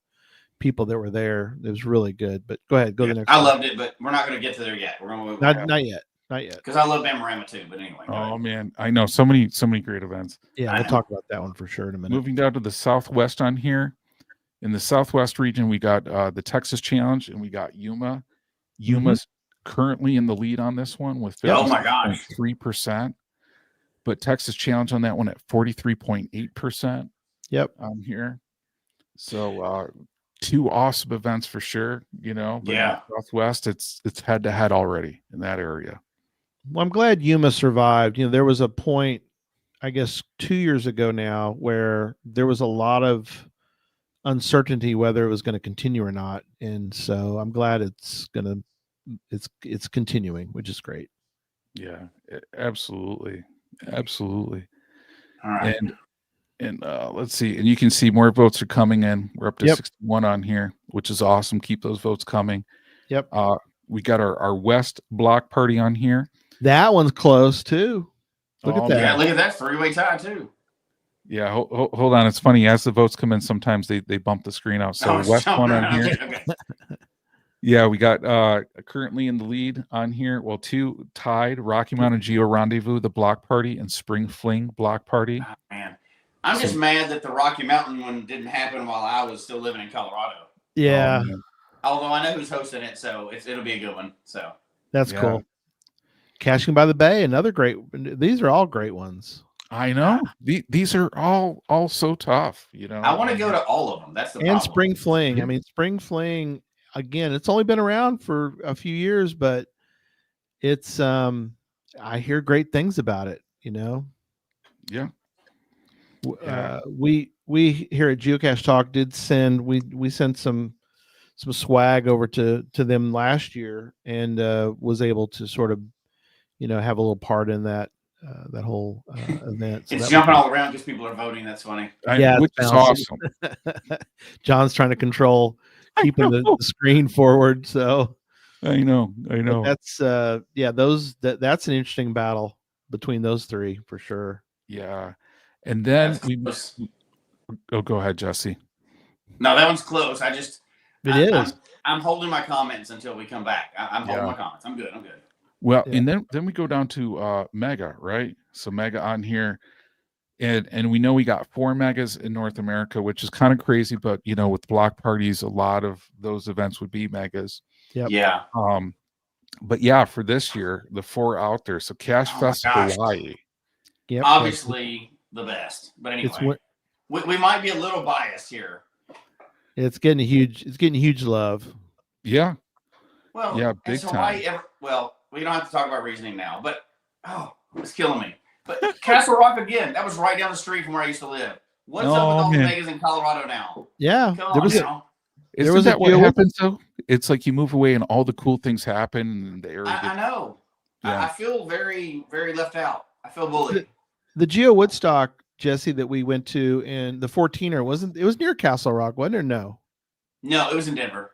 people that were there. It was really good. But go ahead, go to the next. I loved it, but we're not going to get to there yet. We're going to not yet. Because I love Bamarama too. But anyway. Oh man, I know so many great events. Yeah, we'll talk about that one for sure in a minute. Moving down to the Southwest on here. In the Southwest region, we got the Texas Challenge and we got Yuma. Yuma's currently in the lead on this one with Oh my gosh. 3%, but Texas Challenge on that one at 43.8%. Yep. On here. So 2 awesome events for sure, you know, but in the Southwest, it's head to head already in that area. Well, I'm glad Yuma survived. You know, there was a point, I guess 2 years ago now, where there was a lot of uncertainty whether it was going to continue or not. And so I'm glad it's continuing, which is great. Yeah, absolutely. Absolutely. All right. And let's see, and you can see more votes are coming in. We're up to Yep. 61 on here, which is awesome. Keep those votes coming. Yep. We got our West block party on here. That one's close too. Look at that. Yeah, look at that 3-way tie too. Yeah, hold on. It's funny, as the votes come in, sometimes they bump the screen out. So West one on here. Okay. Yeah, we got currently in the lead on here. Well, 2 tied: Rocky Mountain Geo Rendezvous, the block party, and Spring Fling block party. Oh, man, I'm just mad that the Rocky Mountain one didn't happen while I was still living in Colorado. Yeah. Although I know who's hosting it, so it'll be a good one. So that's cool. Caching by the Bay, another great. These are all great ones. I know. These are all so tough. You know, I want to go to all of them. That's the problem. And Spring Fling. I mean, Spring Fling. Again, it's only been around for a few years, but it's I hear great things about it, you know. Yeah. We here at Geocache Talk did send we sent some swag over to them last year, and was able to sort of, you know, have a little part in that whole event. So it's jumping all around because people are voting. That's funny. Yeah, which is awesome. John's trying to control keeping the screen forward. So I know. But that's that's an interesting battle between those 3 for sure. Yeah. And then go ahead, Jesse. No, that one's close. I'm holding my comments until we come back. I'm holding my comments. I'm good. Well, and then we go down to Mega, right? So Mega on here. And we know we got 4 megas in North America, which is kind of crazy, but you know, with block parties, a lot of those events would be megas. Yep. Yeah. But yeah, for this year, the 4 out there. So Cache Fest Hawaii. Yep. Obviously the best. But anyway, we might be a little biased here. It's getting huge love. Yeah. Well, yeah, big time. Well, we don't have to talk about reasoning now, but it's killing me. But Castle Rock again, that was right down the street from where I used to live. What's up with all the megas in Colorado now? Yeah. Isn't that what happens though? It's like you move away and all the cool things happen in the area. I know. Yeah. I feel very, very left out. I feel bullied. The Geo Woodstock, Jesse, that we went to, and the 14er it was near Castle Rock, wasn't it? No, it was in Denver.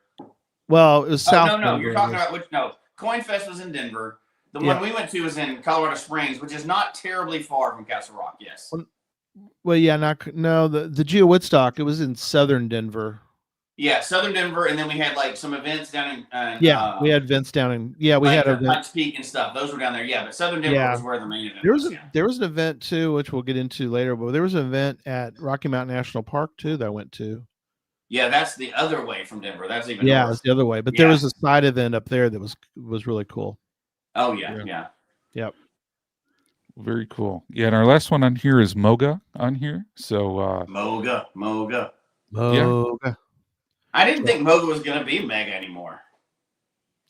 Well, it was south. No, you're talking about Coin Fest was in Denver. The one we went to was in Colorado Springs, which is not terribly far from Castle Rock. Yes. Well, yeah, the Geo Woodstock, it was in southern Denver. Yeah, southern Denver, and then we had like some events down in. We had events down in. Yeah, we had Hunts Peak and stuff. Those were down there. Yeah, but southern Denver was where the main event was. There was an event too, which we'll get into later. But there was an event at Rocky Mountain National Park too that I went to. Yeah, that's the other way from Denver. That's even north. It's the other way. But there was a side event up there that was really cool. Oh yeah. Yep. Very cool. Yeah, and our last one on here is Moga on here. So Moga. Yeah. I didn't think Moga was going to be mega anymore.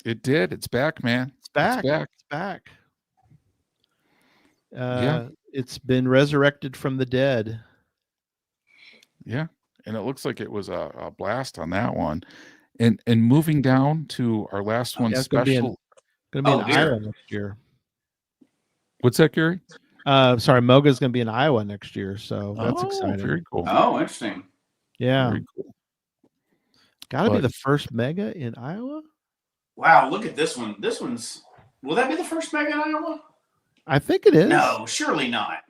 It did. It's back, man. It's back. It's been resurrected from the dead. Yeah, and it looks like it was a blast on that one. And moving down to our last one, special. Going to be in Iowa next year. What's that, Gary? Sorry, Moga is going to be in Iowa next year, so that's exciting. Very cool. Oh, interesting. Yeah. Very cool. Got to be the first mega in Iowa? Wow, look at this one. Will that be the first mega in Iowa? I think it is. No, surely not.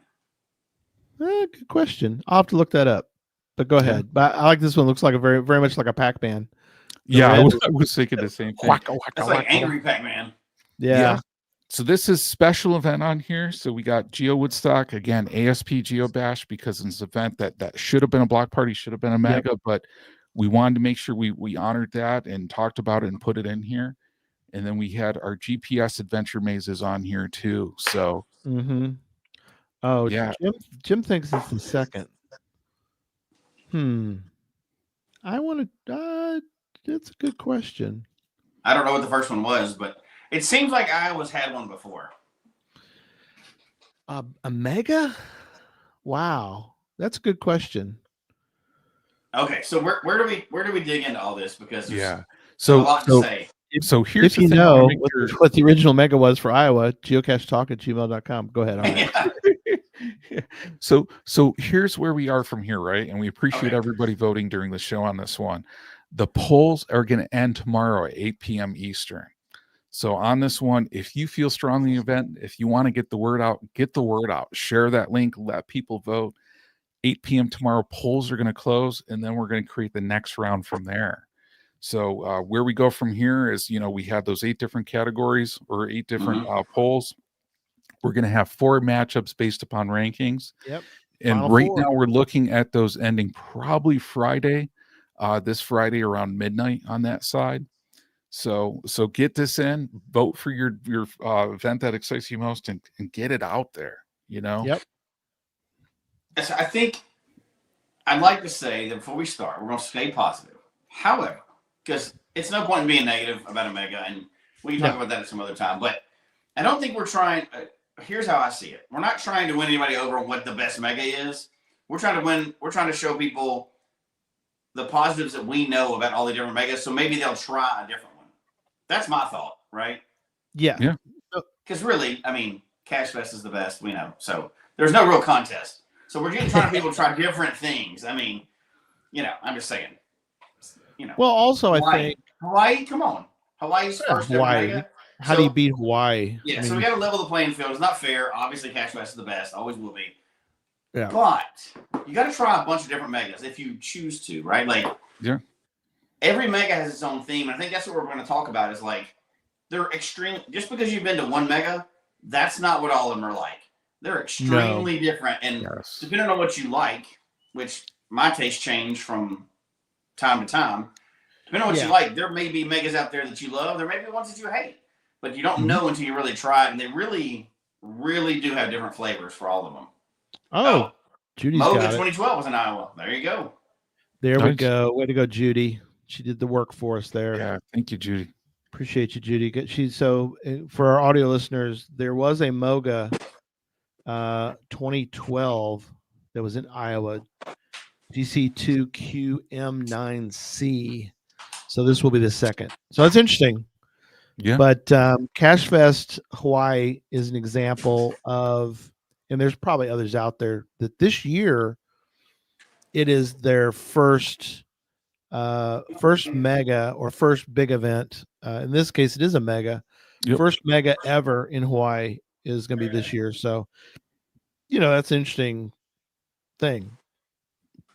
Good question. I'll have to look that up. But go ahead. But I like this one. Looks like a very, very much like a Pac-Man. Yeah, I was thinking the same thing. It's like Angry Pac-Man. Yeah. So this is special event on here. So we got Geo Woodstock again, ASP Geo Bash, because it's an event that should have been a block party, should have been a mega, but we wanted to make sure we honored that and talked about it and put it in here. And then we had our GPS adventure mazes on here too. So Oh, yeah, Jim thinks it's the second. I want to. That's a good question. I don't know what the first one was, but it seems like Iowa's had one before. A mega? Wow, that's a good question. Okay, so where do we dig into all this? Because there's so a lot to say. So here's If the you thing, know what the original mega was for Iowa, geocachetalk@gmail.com. Go ahead. All right. So here's where we are from here, right? And we appreciate everybody voting during the show on this one. The polls are going to end tomorrow at 8 p.m. Eastern. So on this one, if you feel strongly in the event, if you want to get the word out, get the word out. Share that link, let people vote. 8 p.m. tomorrow, polls are going to close, and then we're going to create the next round from there. So where we go from here is, we have those 8 different categories or 8 different polls. We're going to have 4 matchups based upon rankings. Yep. And Final right 4. now we're looking at those ending probably Friday, this Friday around midnight on that side. So get this in, vote for your event that excites you most, and get it out there. Yep. So I think I'd like to say that before we start, we're going to stay positive. However, because it's no point in being negative about a mega, and we can talk about that at some other time. But I don't think we're trying. Here's how I see it: we're not trying to win anybody over on what the best mega is. We're trying to win. We're trying to show people the positives that we know about all the different megas, so maybe they'll try a different one. That's my thought, right? Yeah. Because really, I mean, Cache Fest is the best, we know. So there's no real contest. So we're just trying to people try different things. I mean, I'm just saying. Well, also Hawaii. I think Hawaii. Come on, Hawaii's first ever Hawaii. mega. How do you beat Hawaii? Yeah, so we got to level the playing field. It's not fair. Obviously, Cache Fest is the best. Always will be. Yeah. But you got to try a bunch of different megas if you choose to, right? Like, every mega has its own theme. And I think that's what we're going to talk about is like, they're extreme. Just because you've been to one mega, that's not what all of them are like. They're extremely different. And depending on what you like, which my taste change from time to time, depending on what you like, there may be megas out there that you love. There may be ones that you hate. But you don't know until you really try it. And they really, really do have different flavors for all of them. Oh, Judy's Moga got 2012 was in Iowa. There you go. There we go. Way to go, Judy. She did the work for us there. Yeah, thank you, Judy. Appreciate you, Judy. So for our audio listeners, there was a Moga 2012 that was in Iowa, GC2QM9C. So this will be the second. So that's interesting. Yeah. But Cache Fest Hawaii is an example of, and there's probably others out there, that this year it is their first mega or first big event. In this case, it is a mega. First mega ever in Hawaii is going to be this year. So, that's an interesting thing.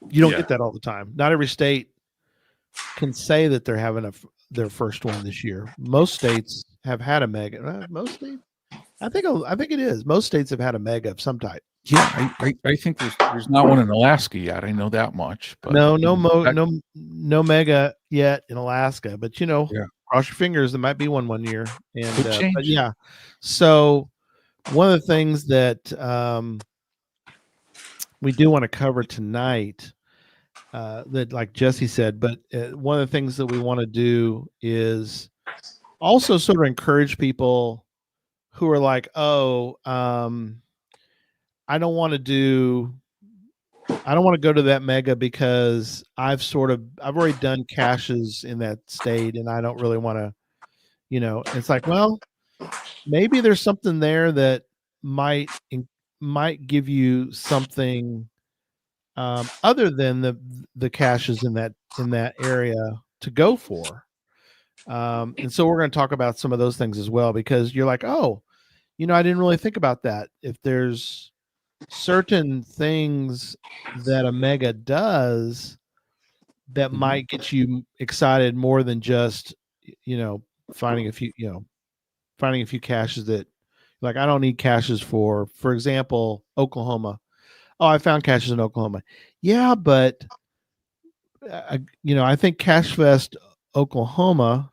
You don't get that all the time. Not every state can say that they're having their first one this year. Most states have had a mega. Most states, I think it is. Most states have had a mega of some type. Yeah, I think there's not one in Alaska yet. I know that much. But no mega yet in Alaska. But cross your fingers, there might be one year. And but yeah, so one of the things that we do want to cover tonight, that like Jesse said, but one of the things that we want to do is also sort of encourage people who are like, I don't want to go to that mega because I've already done caches in that state and I don't really want to, it's like, well, maybe there's something there that might give you something other than the caches in that area to go for. And so we're going to talk about some of those things as well, because you're like, I didn't really think about that. If there's certain things that a mega does that might get you excited more than just, finding a few caches that, like, I don't need caches for example, Oklahoma. Oh, I found caches in Oklahoma. Yeah, but I think Cache Fest Oklahoma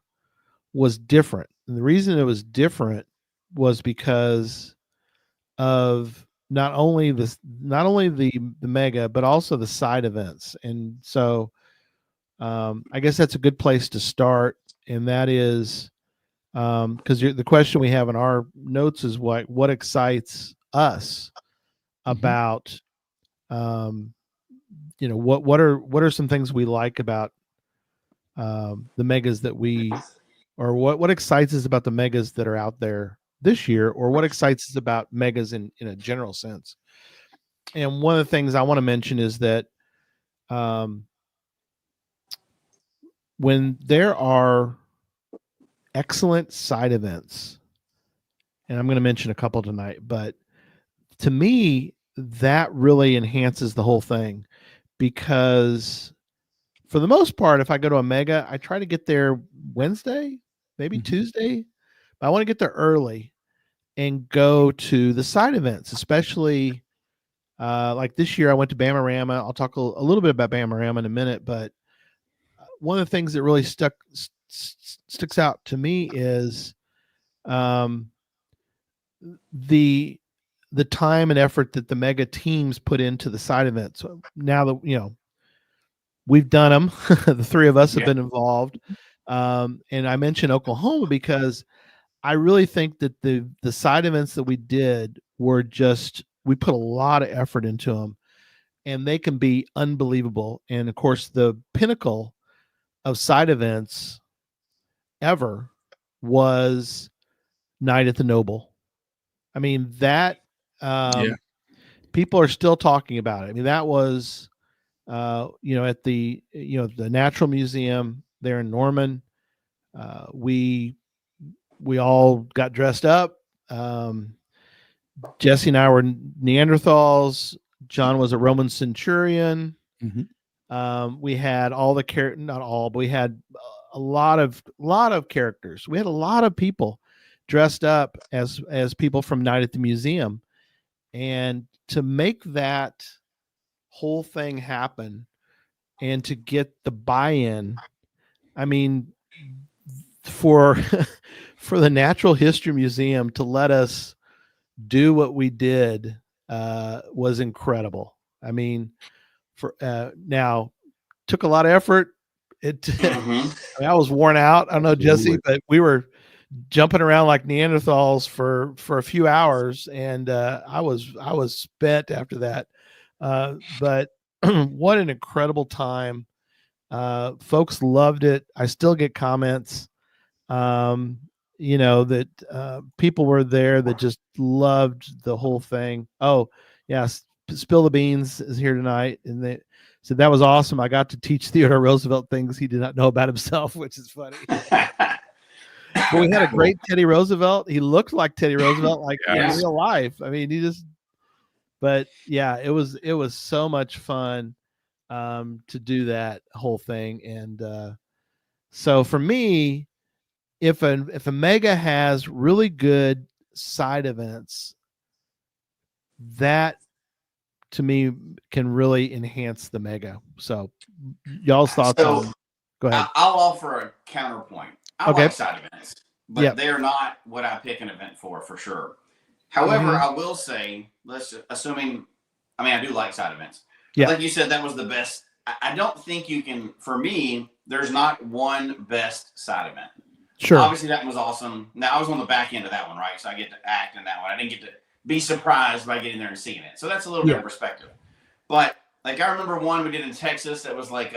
was different. And the reason it was different was because of not only the mega, but also the side events. And so I guess that's a good place to start. And that is because the question we have in our notes is what excites us about what are some things we like about the megas that or what excites us about the megas that are out there this year, or what excites us about megas in a general sense. And one of the things I want to mention is that when there are excellent side events, and I'm going to mention a couple tonight, but to me, that really enhances the whole thing, because for the most part, if I go to a mega, I try to get there Wednesday, maybe Tuesday, but I want to get there early and go to the side events, especially like this year I went to Bamarama. I'll talk a little bit about Bamarama in a minute, but one of the things that really sticks out to me is the time and effort that the mega teams put into the side events. So now that we've done them, the three of us have been involved, and I mentioned Oklahoma because I really think that the side events that we did were we put a lot of effort into them, and they can be unbelievable. And of course, the pinnacle of side events ever was Night at the Noble. I mean, that people are still talking about it. I mean, that was at the the Natural Museum there in Norman. We all got dressed up. Jesse and I were Neanderthals. John was a Roman centurion. We had all the not all, but we had a lot of characters. We had a lot of people dressed up as people from Night at the Museum, and to make that whole thing happen and to get the buy-in, I mean, for the Natural History Museum to let us do what we did was incredible. I mean, for now, took a lot of effort. I was worn out. I don't know, Jesse, but we were jumping around like Neanderthals for a few hours, and I was spent after that. But what an incredible time! Folks loved it. I still get comments, that people were there that just loved the whole thing. Oh, yes, Spill the Beans is here tonight, and they said that was awesome. I got to teach Theodore Roosevelt things he did not know about himself, which is funny. But we had a great Teddy Roosevelt. He looked like Teddy Roosevelt, like in real life. I mean, but yeah, it was so much fun to do that whole thing. And so for me, if a mega has really good side events, that to me can really enhance the mega. So y'all's thoughts on? Go ahead. I'll offer a counterpoint. I like side events, but they're not what I pick an event for sure. However, I will say, I do like side events. Yeah. Like you said, that was the best. I don't think you can, for me, there's not one best side event. Sure. Obviously, that was awesome. Now, I was on the back end of that one, right? So I get to act in that one. I didn't get to be surprised by getting there and seeing it. So that's a little bit of perspective. But, like, I remember one we did in Texas that was like,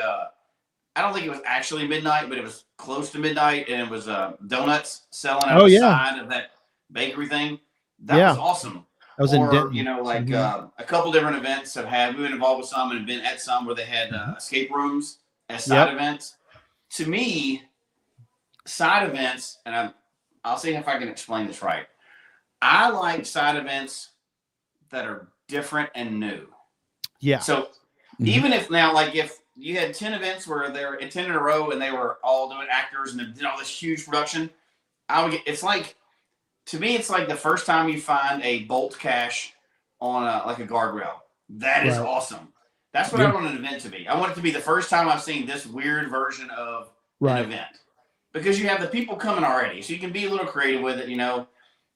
I don't think it was actually midnight, but it was close to midnight, and it was donuts selling out the side of that bakery thing. That was awesome. That was a couple different events we've been involved with some and been at some where they had escape rooms as side events. To me, side events, and I'll see if I can explain this right. I like side events that are different and new. Yeah. So even if you had 10 events where they were 10 in a row and they were all doing actors and they did all this huge production, to me, it's like the first time you find a bolt cache on a guardrail. That is awesome. That's what I want an event to be. I want it to be the first time I've seen this weird version of an event. because you have the people coming already, so you can be a little creative with it.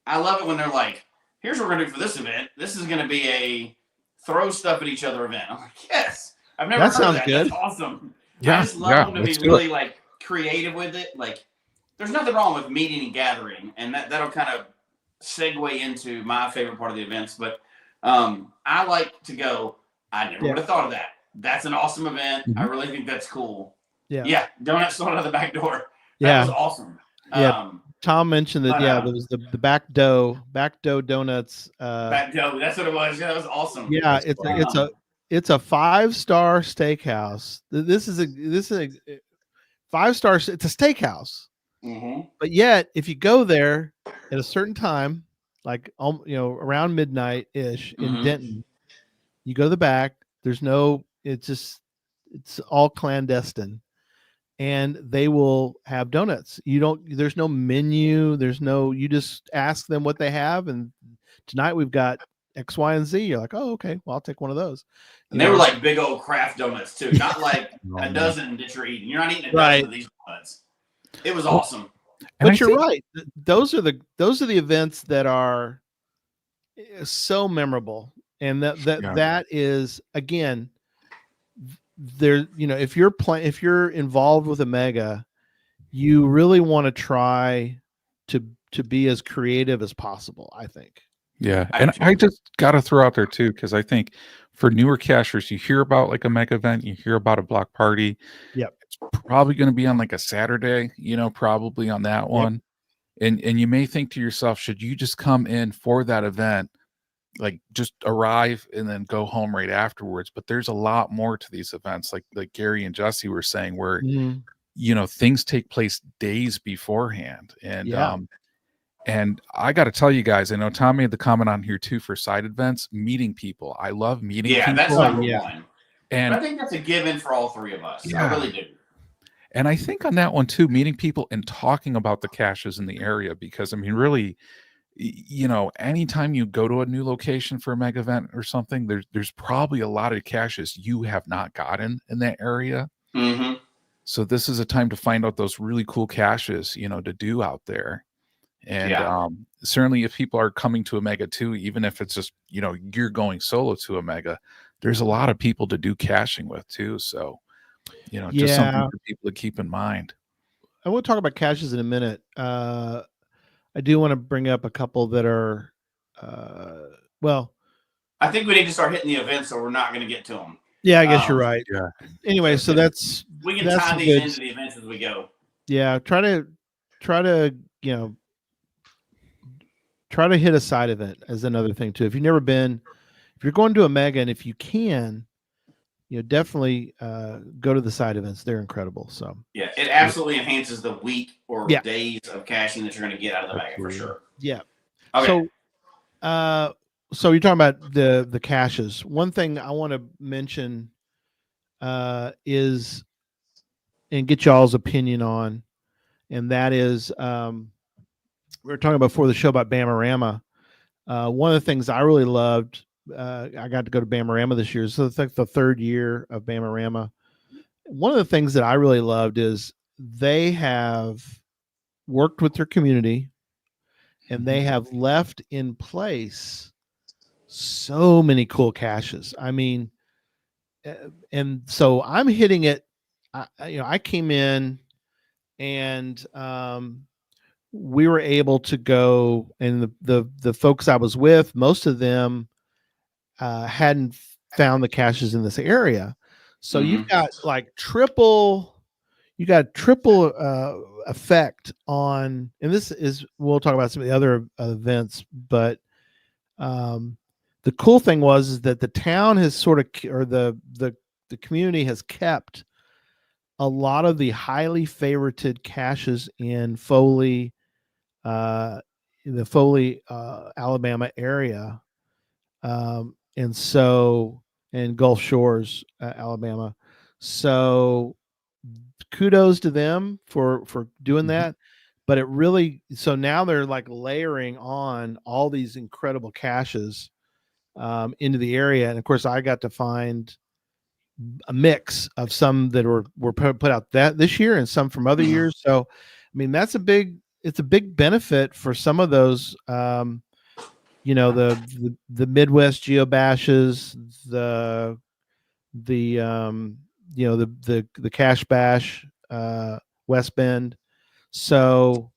I love it when they're like, "Here's what we're gonna do for this event. This is gonna be a throw stuff at each other event." I'm like, "Yes, I've never heard of that. Good. That's awesome." Yeah, I just love them to be let's do really like creative with it. Like, there's nothing wrong with meeting and gathering, and that'll kind of segue into my favorite part of the events. But I like to go, I never would have thought of that. That's an awesome event. I really think that's cool. Yeah, donuts sold out of the back door. That was awesome. Yeah. Tom mentioned that. There was the back dough donuts. Back dough. That's what it was. Yeah, that was awesome. Yeah, it's a 5-star steakhouse. This is a 5-star. It's a steakhouse. But yet, if you go there at a certain time, like around midnight ish in Denton, you go to the back. There's no. It's all clandestine, and they will have donuts. There's no menu. You just ask them what they have, and tonight we've got X, Y, and Z. You're like, oh, okay, well, I'll take one of those. And they were like big old craft donuts too, not like a dozen that you're eating. You're not eating a dozen of these donuts. It was awesome. But you're right. Those are the events that are so memorable, and that is, again, there. If you're involved with a mega, you really want to try to be as creative as possible, I think. Yeah, and I just got to throw out there too, because I think for newer cachers, you hear about like a mega event, you hear about a block party. Yep. It's probably going to be on like a Saturday, probably on that one. And you may think to yourself, should you just come in for that event, like just arrive and then go home right afterwards? But there's a lot more to these events, like Gary and Jesse were saying, where things take place days beforehand. And I got to tell you guys, I know Tom made the comment on here too for side events, meeting people. I love meeting people. Yeah, that's number one. And I think that's a given for all three of us. Yeah. I really do. And I think on that one too, meeting people and talking about the caches in the area, because I mean, really, anytime you go to a new location for a mega event or something, there's probably a lot of caches you have not gotten in that area. So this is a time to find out those really cool caches, to do out there. And certainly if people are coming to a mega too, even if it's just, you're going solo to a mega, there's a lot of people to do caching with too. So, just something for people to keep in mind. I want to talk about caches in a minute. I do want to bring up a couple that are, I think we need to start hitting the events, or we're not going to get to them. Yeah, I guess you're right. Yeah. Anyway, so we can tie these into the events as we go. Yeah, try to hit a side event as another thing too. If you've never been, if you're going to a mega, and if you can, definitely go to the side events. They're incredible. So yeah, it absolutely enhances the week or days of caching that you're going to get out of the mega for sure. Yeah. Okay. So you're talking about the caches. One thing I want to mention is, and get y'all's opinion on, and that is, we were talking about before the show about Bamarama. One of the things I really loved, I got to go to Bamarama this year. So it's like the third year of Bamarama. One of the things that I really loved is they have worked with their community, and they have left in place so many cool caches. I mean, and so I'm hitting it. I came in, and we were able to go, and the folks I was with, most of them hadn't found the caches in this area. So you've got like triple effect on, and this is, we'll talk about some of the other events, but the cool thing was that the town has sort of, or the community has kept a lot of the highly favorited caches in Foley, Alabama area, and Gulf Shores, Alabama. So kudos to them for doing that. But it really, so now they're like layering on all these incredible caches into the area. And of course, I got to find a mix of some that were put out this year and some from other years. So mean, it's a big benefit for some of those, you know, the Midwest geobashes, you know, the Cache Bash, West Bend. So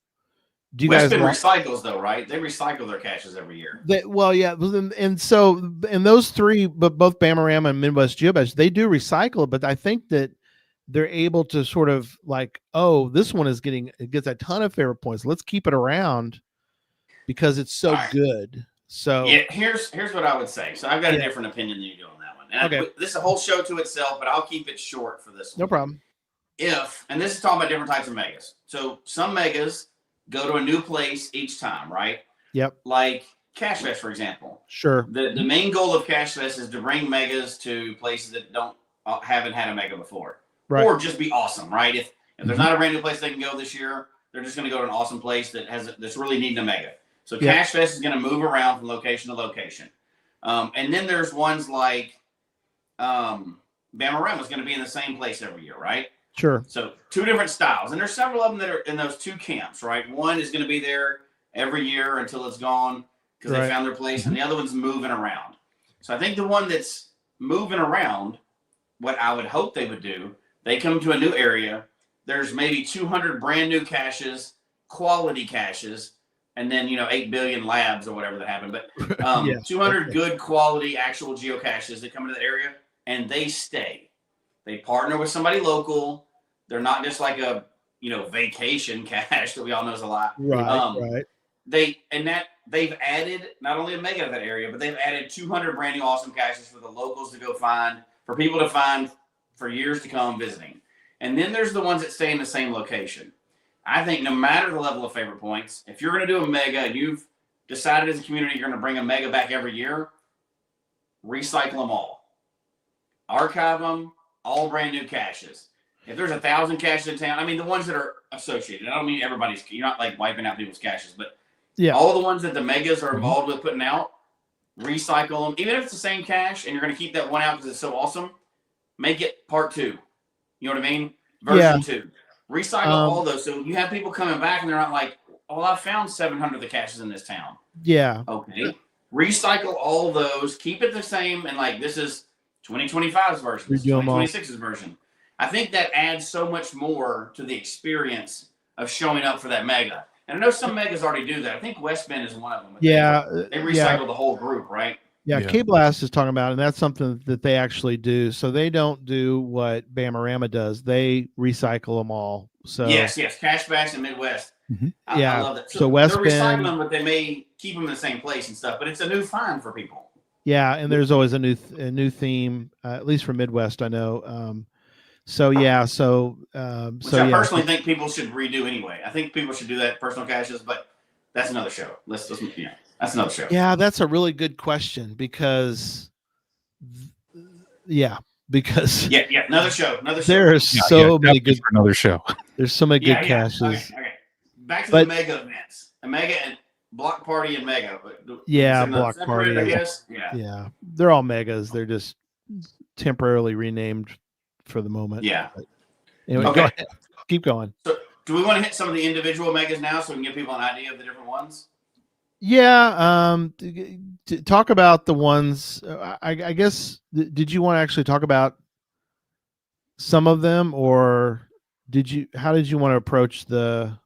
do you West guys Bend like recycles though, right? They recycle their caches every year. well, yeah, and so in those three, but both Bamarama and Midwest Geobash, they do recycle, but I think that they're able to sort of like, oh, this one it gets a ton of favorite points. Let's keep it around because it's so good. So yeah, here's what I would say. So I've got a Yeah. different opinion than you do on that one. And Okay. this is a whole show to itself, but I'll keep it short for this one. no problem. And this is talking about different types of megas. So some megas go to a new place each time, right? Yep. Like Cache Fest, for example. Sure. The main goal of Cache Fest is to bring megas to places that haven't had a mega before, Right. or just be awesome, right? If there's not a brand new place they can go this year, they're just going to go to an awesome place that's really needing a mega. So Yeah. Cache Fest is going to move around from location to location, and then there's ones like Bamarama is going to be in the same place every year, right? Sure. So two different styles, and there's several of them that are in those two camps, right? One is going to be there every year until it's gone because Right. they found their place, and the other one's moving around. So I think the one that's moving around, what I would hope they would do, they come to a new area. There's maybe 200 brand new caches, quality caches, and then 8 billion labs or whatever that happened. But 200 good quality actual geocaches that come into the area, and they stay. They partner with somebody local. They're not just like a vacation cache that we all know is a lot. Right. Right. They've added not only a mega to that area, but they've added 200 brand new awesome caches for the locals to go find, for people to find for years to come visiting. And then there's the ones that stay in the same location. I think no matter the level of favorite points, if you're going to do a mega and you've decided as a community you're going to bring a mega back every year, recycle them all. Archive them, all brand new caches. If there's 1,000 caches in town, I mean, the ones that are associated, I don't mean everybody's, you're not like wiping out people's caches, but all the ones that the megas are involved with putting out, recycle them. Even if it's the same cache and you're going to keep that one out because it's so awesome, make it part 2. You know what I mean? Version 2. Recycle all those. So you have people coming back and they're not like, oh, I found 700 of the caches in this town. Yeah. Okay. Recycle all those. Keep it the same. And like, this is 2025's version. This is 2026's version. I think that adds so much more to the experience of showing up for that mega. And I know some megas already do that. I think West Bend is one of them. They recycle the whole group, right? Yeah, K-Blast is talking about, and that's something that they actually do. So they don't do what Bamarama does. They recycle them all. So yes, Cache Bash and Midwest. I love that. So West they're Bend, recycling them, but they may keep them in the same place and stuff. But it's a new find for people. Yeah, and there's always a new theme, at least for Midwest, I know. So I personally think people should redo anyway. I think people should do that personal caches, but that's another show. That's another show. Yeah, that's a really good question because another show. There are so many good another show. There's so many good caches. Okay. Back to the mega events. A mega and block party and mega. Block party. I guess. Yeah, they're all megas. They're just temporarily renamed for the moment. Yeah. But anyway, okay. Go ahead. Keep going. So, do we want to hit some of the individual megas now so we can give people an idea of the different ones? Yeah. Talk about the ones. I guess. Did you want to actually talk about some of them, or how did you want to approach the?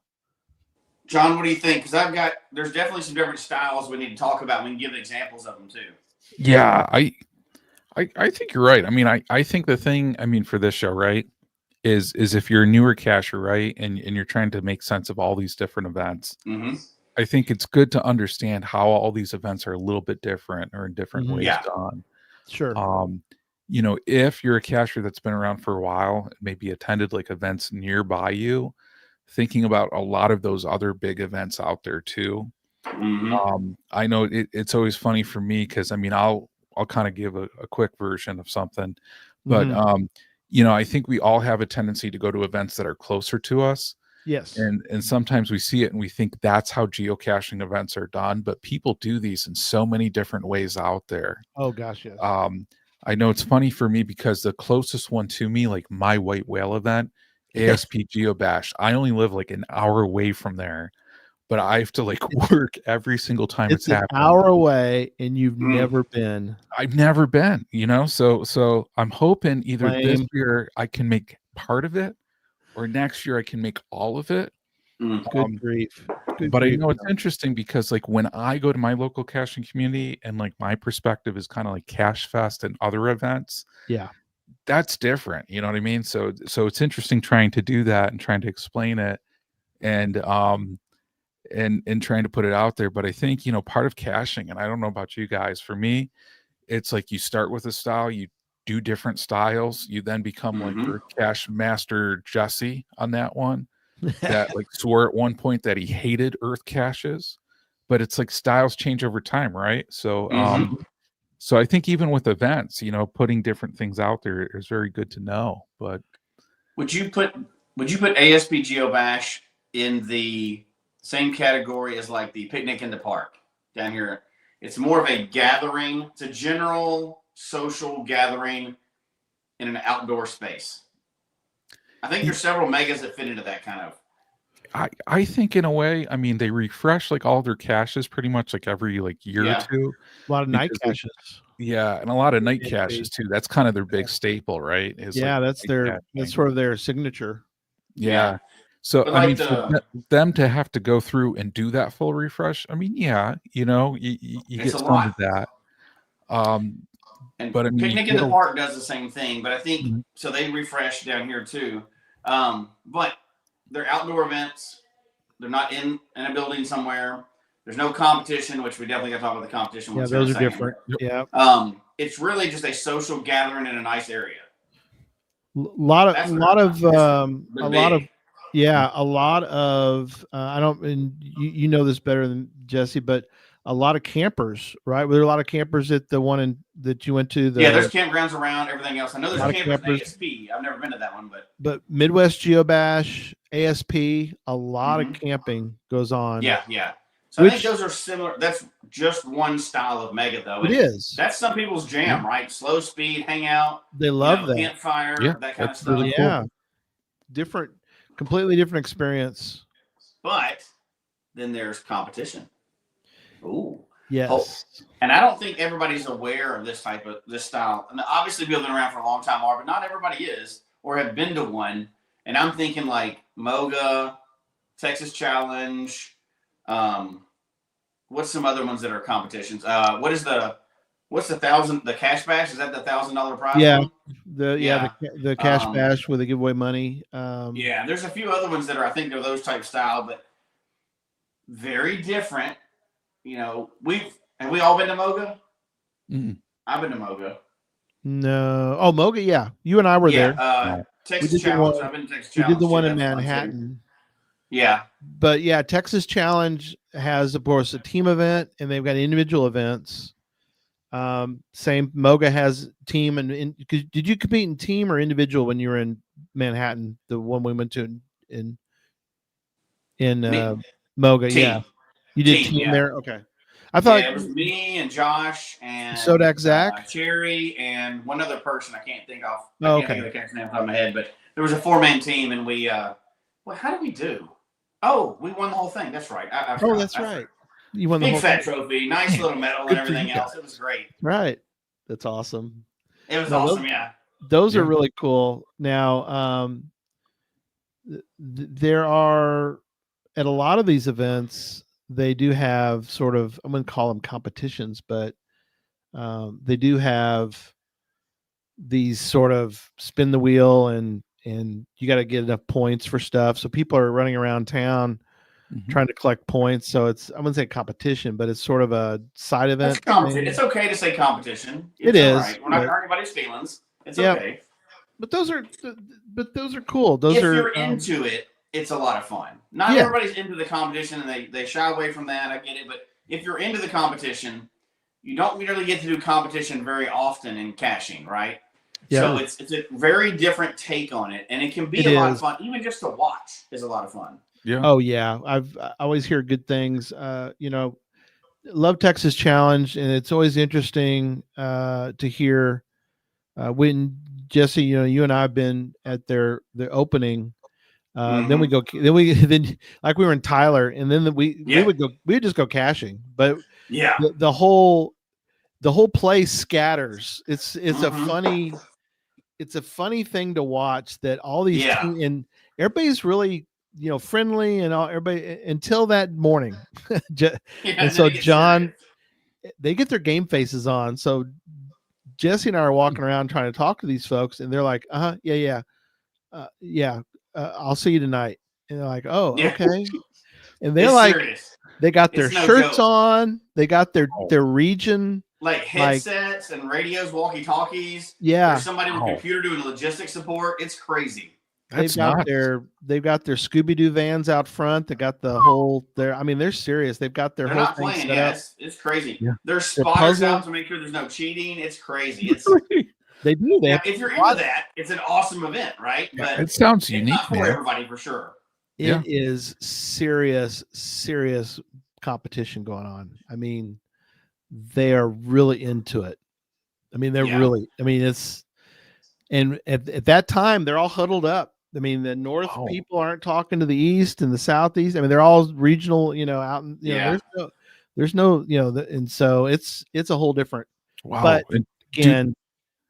John, what do you think? Because there's definitely some different styles we need to talk about. We can give examples of them too. Yeah, I think you're right. I mean, I think the thing, for this show, right, is if you're a newer cacher, right, and you're trying to make sense of all these different events, I think it's good to understand how all these events are a little bit different or in different ways done. Sure. If you're a cacher that's been around for a while, maybe attended like events nearby you, thinking about a lot of those other big events out there too. I know it's always funny for me because I'll kind of give a quick version of something, but I think we all have a tendency to go to events that are closer to us. Yes. And sometimes we see it and we think that's how geocaching events are done, but people do these in so many different ways out there. Oh gosh, yes. I know it's funny for me because the closest one to me, like my white whale event, ASP Geobash. I only live like an hour away from there, but I have to like work every single time it's an happening. hour away, and you've never been. I've never been, so I'm hoping either this Lame. year I can make part of it, or next year I can make all of it. Good grief. But I know it's interesting because like when I go to my local caching community and like my perspective is kind of like Cache Fest and other events, Yeah. that's different. You know what I mean? So it's interesting trying to do that and trying to explain it and trying to put it out there. But I think, part of caching, and I don't know about you guys, for me, it's like you start with a style, you do different styles, you then become like Earth Cache Master Jesse on that one. That like swore at one point that he hated Earth caches, but it's like styles change over time, right? So so I think even with events, putting different things out there is very good to know. But would you put ASP Geobash in the same category as like the picnic in the park down here? It's more of a gathering. It's a general social gathering in an outdoor space. I think there's several megas that fit into that kind of. I think in a way, I mean, they refresh like all their caches pretty much like every like year or two. A lot of night caches. Yeah, and a lot of night caches too. That's kind of their big staple, right? That's sort of their signature. Yeah. So But I like mean, for them to have to go through and do that full refresh, I mean, yeah, you get It's a some lot. of that. And but I mean, picnic in the park does the same thing, but I think so they refresh down here too. But they're outdoor events. They're not in a building somewhere. There's no competition, which we definitely got to talk about the competition. Yeah, those are different. Yeah. It's really just a social gathering in a nice area. A lot of I don't, and you know this better than Jesse, but a lot of campers, right? Were there a lot of campers at the one that you went to? There's campgrounds around, everything else. I know there's campers at ASP. I've never been to that one, but Midwest Geobash, ASP, a lot of camping goes on. Yeah. So I think those are similar. That's just one style of mega, though. It is. That's some people's jam, right? Slow speed, hang out. They love that. Campfire, that kind of stuff. Really cool. Completely different experience. But then there's competition. Ooh. Yes. Oh, and I don't think everybody's aware of this style. And obviously, people have been around for a long time but not everybody is or have been to one. And I'm thinking like Moga, Texas Challenge. What's some other ones that are competitions? What's the $1,000? The Cash Bash, is that the $1,000 prize? Yeah, the Cash Bash where they give away money. There's a few other ones that are, I think, they're those type style, but very different. Have we all been to Moga? I've been to Moga. No, Moga, yeah. You and I were there. Texas Challenge. I've been to Texas Challenge. We did the one in Manhattan. Yeah. But yeah, Texas Challenge has, of course, a team event, and they've got individual events. Same, Moga has team and did you compete in team or individual when you were in Manhattan? The one we went to in Moga, team. Yeah, you did team there. Okay, I thought it was me and Josh and Sodak Zach, Cherry, and one other person I can't think of. I can't think of the character's name off the top of my head, but there was a 4-man team, and we how did we do? Oh, we won the whole thing. That's right. That's right. You won the big whole fat trophy, nice little medal, and everything else. It was great. Right. That's awesome. It was awesome. Those are really cool. Now, there are at a lot of these events, they do have sort of, I'm going to call them competitions, but they do have these sort of spin the wheel and you got to get enough points for stuff. So people are running around town trying to collect points. So it's, I wouldn't say competition, but it's sort of a side event. It's okay to say competition. It is. Right. We're not hurting anybody's feelings. It's okay. But those are cool. If you're into it, it's a lot of fun. Not everybody's into the competition and they shy away from that. I get it. But if you're into the competition, you don't really get to do competition very often in caching, right? Yeah. So it's a very different take on it. And it can be a lot of fun. Even just to watch is a lot of fun. Yeah. Oh yeah. I always hear good things. Love Texas Challenge, and it's always interesting to hear when Jesse, you and I have been at the opening. Then we go. Then like we were in Tyler, and then we would go. We would just go caching, but Yeah. the whole place scatters. It's a funny thing to watch that all these and everybody's really friendly and all everybody until that morning. And so John, they get their game faces on. So Jesse and I are walking around trying to talk to these folks, and they're like, yeah, I'll see you tonight. And they're like, oh, okay. And they're like, serious. They got their shirts on, they got their region, like headsets and radios, walkie-talkies. Yeah. There's somebody with a computer doing logistics support. It's crazy. They've got their Scooby-Doo vans out front. They got the whole I mean, they're serious. They've got their whole thing set up. It's crazy. Yeah. There's spotters out to make sure there's no cheating. It's crazy. It's they do that. If you're into that, it's an awesome event, right? But it sounds unique. Not for everybody, for sure. It is serious competition going on. I mean, they are really into it. I mean, they're really. I mean, it's and at that time they're all huddled up. I mean, the north people aren't talking to the east and the southeast. I mean, they're all regional. Out in there's no and so it's a whole different. Wow. But again,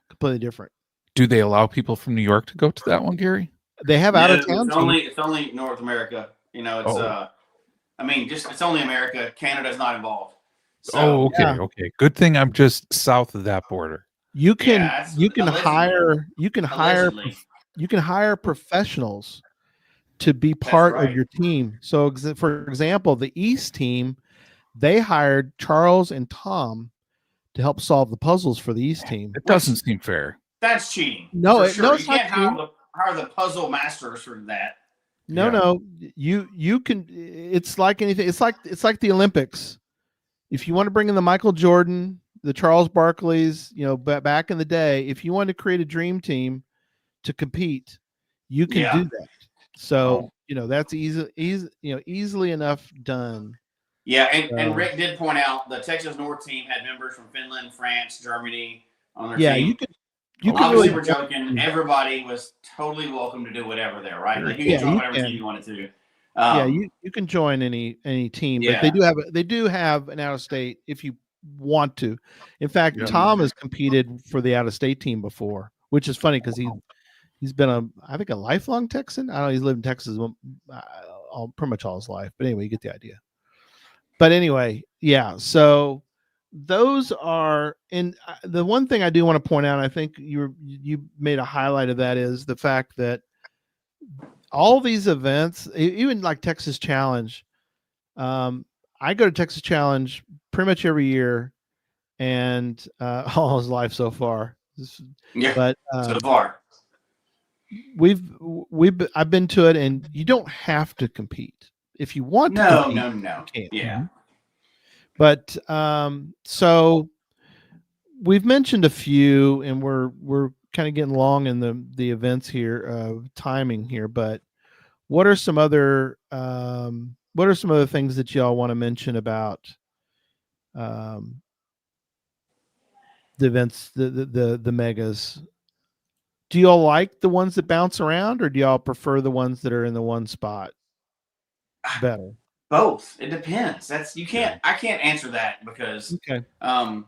completely different. Do they allow people from New York to go to that one, Gary? They have out of town. It's only North America. It's I mean, it's only America. Canada's not involved. So, okay. Good thing I'm just south of that border. You can hire professionals to be part of your team. So for example, the East team, they hired Charles and Tom to help solve the puzzles for the East team. It doesn't seem fair. That's cheating. No, it's not cheating. Hire the puzzle masters for that. No, you can. It's like anything. It's like the Olympics. If you want to bring in the Michael Jordan, the Charles Barkleys, back in the day, if you want to create a dream team to compete, you can do that. So that's easily enough done. Yeah, and Rick did point out the Texas North team had members from Finland, France, Germany on their team. You can obviously really, we're joking. Everybody was totally welcome to do whatever there, right? Like you can join whatever team you wanted to. You can join any team, but they do have an out of state if you want to. In fact, Tom has competed for the out of state team before, which is funny because he's been I think a lifelong Texan. I don't know, he's lived in Texas pretty much all his life, but anyway, you get the idea. But anyway, so those are, and the one thing I do want to point out, I think you made a highlight of that, is the fact that all these events, even like Texas Challenge, I go to Texas Challenge pretty much every year, and all his life so far. But so far, I've been to it, and you don't have to compete if you want to. No. You can't. Yeah. But so we've mentioned a few, and we're kind of getting long in the events here, timing here. But what are some other things that y'all want to mention about the events, the megas? Do y'all like the ones that bounce around, or do y'all prefer the ones that are in the one spot better? Both. It depends. I can't answer that because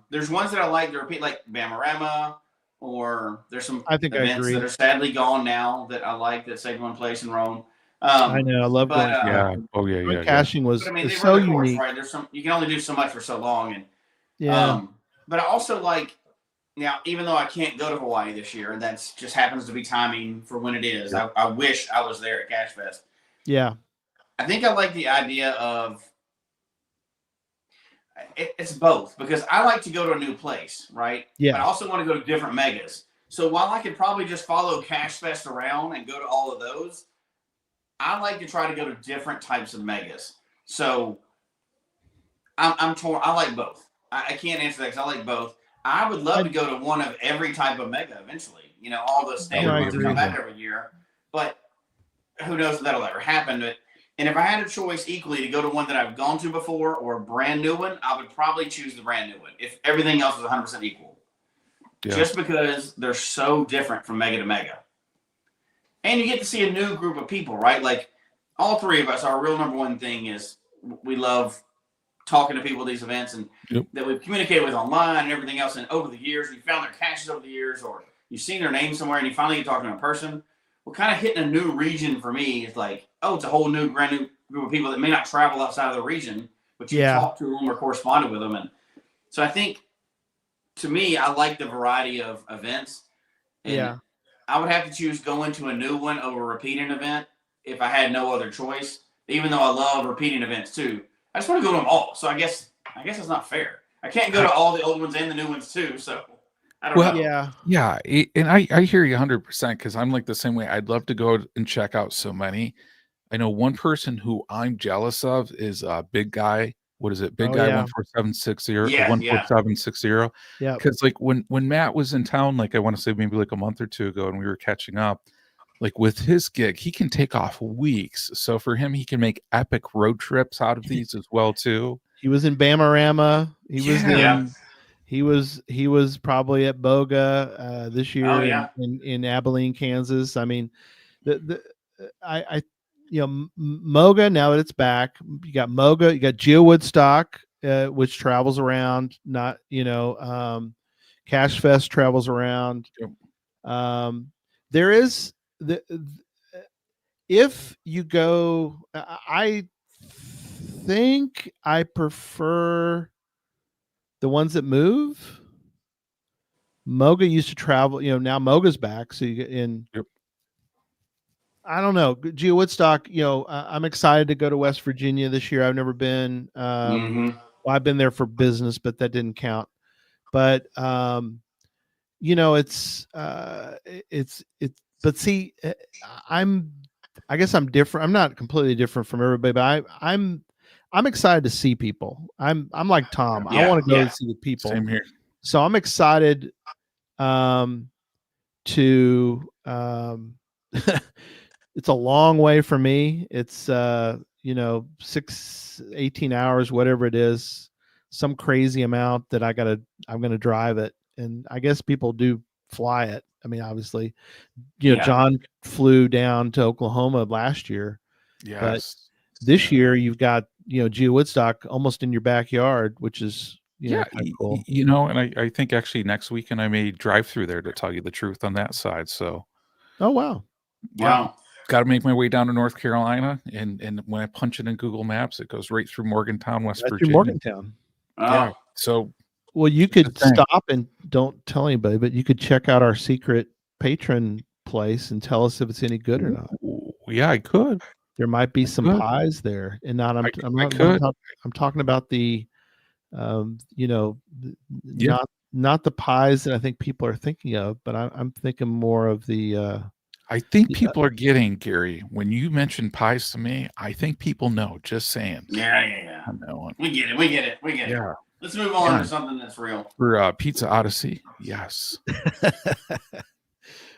there's ones that I like to repeat, like Bamarama, or there's some events that are sadly gone now that I like that saved one place in Rome. I know, I love going. Caching was so unique. Right? There's you can only do so much for so long, and but I also like, now, even though I can't go to Hawaii this year, and that's just happens to be timing for when it is. I wish I was there at Cache Fest. Yeah. I think I like the idea of it's both, because I like to go to a new place, right? Yeah. But I also want to go to different megas. So while I could probably just follow Cache Fest around and go to all of those, I like to try to go to different types of megas. So I'm torn. I like both. I can't answer that because I like both. I would love to go to one of every type of mega eventually. All the standard ones that come back every year. But who knows if that'll ever happen. And if I had a choice equally to go to one that I've gone to before or a brand new one, I would probably choose the brand new one if everything else was 100% equal. Yeah. Just because they're so different from mega to mega. And you get to see a new group of people, right? Like all three of us, our real number one thing is we love talking to people at these events and that we've communicated with online and everything else. And over the years, you found their caches over the years, or you've seen their name somewhere and you finally get talking to them in person. Well, kind of hitting a new region for me is like, oh, it's a whole new, brand new group of people that may not travel outside of the region, but you talk to them or corresponded with them. And so I think, to me, I like the variety of events. And I would have to choose going to a new one over repeating event if I had no other choice, even though I love repeating events too. I just want to go to them all. So I guess it's not fair. I can't go to all the old ones and the new ones too. So I don't know. Yeah. And I hear you 100% because I'm like the same way. I'd love to go and check out so many. I know one person who I'm jealous of is Big Guy. What is it? Big Guy 14760 14760. Yeah. Because like when Matt was in town, like I want to say maybe like a month or two ago, and we were catching up, like with his gig, he can take off weeks. So for him, he can make epic road trips out of these as well too. He was in Bamarama. He was probably at Boga this year in Abilene, Kansas. I mean, Moga, now that it's back, you got Moga, you got Geo Woodstock, which travels around, Cache Fest travels around. There is if you go, I think I prefer the ones that move. Moga used to travel, now Moga's back. So you get in, I don't know. Geo Woodstock, I'm excited to go to West Virginia this year. I've never been. Well, I've been there for business, but that didn't count. But but see, I guess I'm different. I'm not completely different from everybody, but I'm excited to see people. I'm like Tom. I want to go and see the people. Same here. So I'm excited to it's a long way for me. It's 18 hours, whatever it is, some crazy amount that I'm going to drive it. And I guess people do fly it. I mean, obviously, John flew down to Oklahoma last year. Yes. But this year you've got, Geo Woodstock almost in your backyard, which is, kind of cool. And I think actually next weekend I may drive through there, to tell you the truth, on that side. So. Oh, wow. Wow. Got to make my way down to North Carolina, and when I punch it in Google Maps, it goes right through Morgantown, West Virginia. Morgantown. Yeah. So, well, you could stop and don't tell anybody, but you could check out our secret patron place and tell us if it's any good or not. Yeah, I could. There might be some pies there, and I'm talking about the, not the pies that I think people are thinking of, but I'm thinking more of the. I think people are getting, Gary, when you mention pies to me, I think people know. Just saying. Yeah. We get it. Yeah. Let's move on to something that's real. For Pizza Odyssey, yes.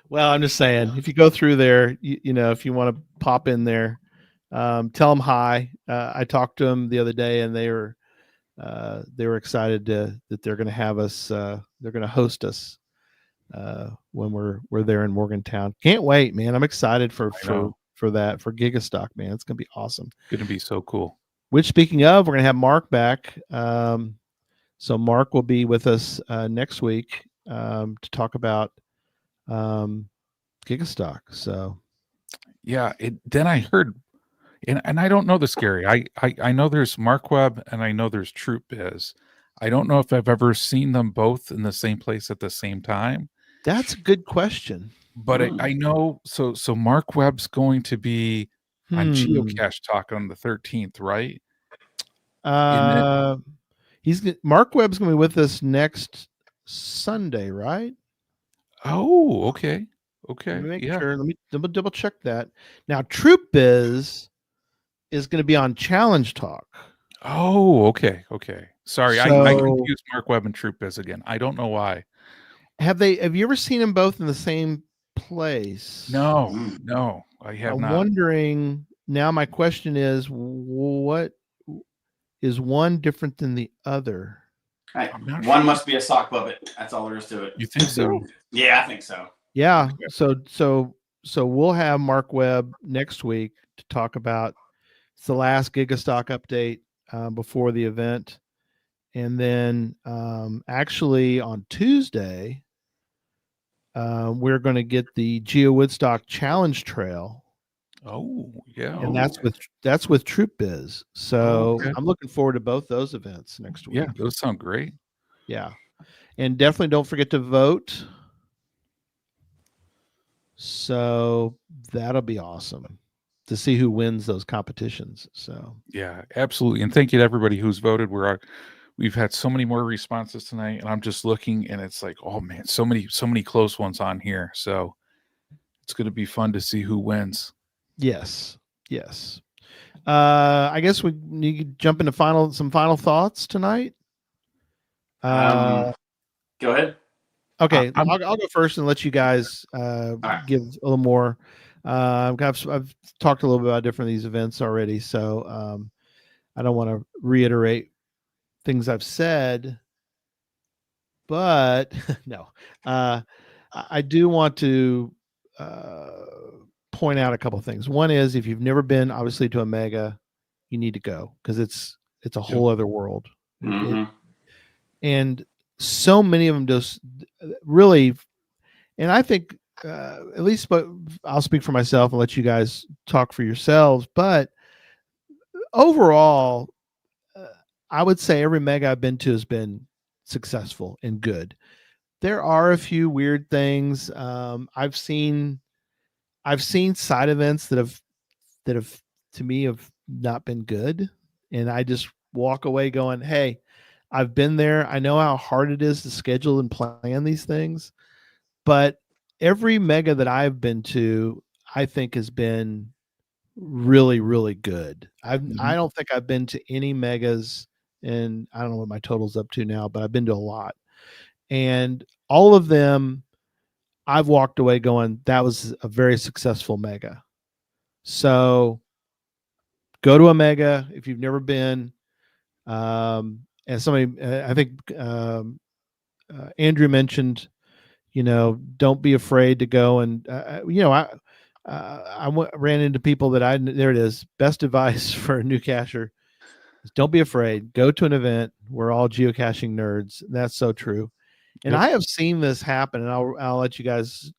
Well, I'm just saying, if you go through there, if you want to pop in there, tell them hi. I talked to them the other day, and they were excited that they're going to have us. They're going to host us when we're there in Morgantown. Can't wait, man. I'm excited for that, for Gigastock, man. It's gonna be awesome. Gonna be so cool. Which, speaking of, we're gonna have Mark back. So Mark will be with us next week to talk about Gigastock. So yeah, then I heard, and I don't know this, Gary. I know there's Mark Webb and I know there's Troop Biz. I don't know if I've ever seen them both in the same place at the same time. That's a good question. But I know, so Mark Webb's going to be on Geocache Talk on the 13th, right? Mark Webb's going to be with us next Sunday, right? Oh, okay. Let me make sure. Let me double check that. Now, Troop Biz is going to be on Challenge Talk. Oh, okay. Sorry, I confused Mark Webb and Troop Biz again. I don't know why. Have you ever seen them both in the same place? No, I have not. I'm wondering now. My question is, what is one different than the other? One must be a sock puppet. That's all there is to it. You think so? Yeah, I think so. Yeah. So we'll have Mark Webb next week to talk about it's the last Gigastock update before the event. And then actually on Tuesday, we're going to get the Geo Woodstock Challenge Trail. Oh, yeah. And that's with Troop Biz. So okay. I'm looking forward to both those events next week. Yeah, those sound great. Yeah. And definitely don't forget to vote. So that'll be awesome to see who wins those competitions. So Yeah, absolutely. And thank you to everybody who's voted. We've had so many more responses tonight, and I'm just looking, and it's like, oh man, so many close ones on here. So it's going to be fun to see who wins. yes. I guess we need to jump into some final thoughts tonight. Go ahead. Okay, I'll go first and let you guys right. give a little more. I've talked a little bit about different of these events already, so I don't want to reiterate things I've said, but no, I do want to point out a couple of things. One is if you've never been, obviously, to a mega, you need to go because it's a whole other world. And so many of them just really, and I think at least, but I'll speak for myself and let you guys talk for yourselves. But overall, I would say every mega I've been to has been successful and good. There are a few weird things. I've seen side events that have to me have not been good, and I just walk away going, "Hey, I've been there. I know how hard it is to schedule and plan these things, but every mega that I've been to, I think has been really, really good. I don't think I've been to any megas, and I don't know what my total's up to now, but I've been to a lot, and all of them, I've walked away going, that was a very successful mega. So go to a mega if you've never been. And somebody, I think Andrew mentioned, don't be afraid to go. And, I ran into people that there it is. Best advice for a new cacher is don't be afraid. Go to an event. We're all geocaching nerds. That's so true. And I have seen this happen, and I'll let you guys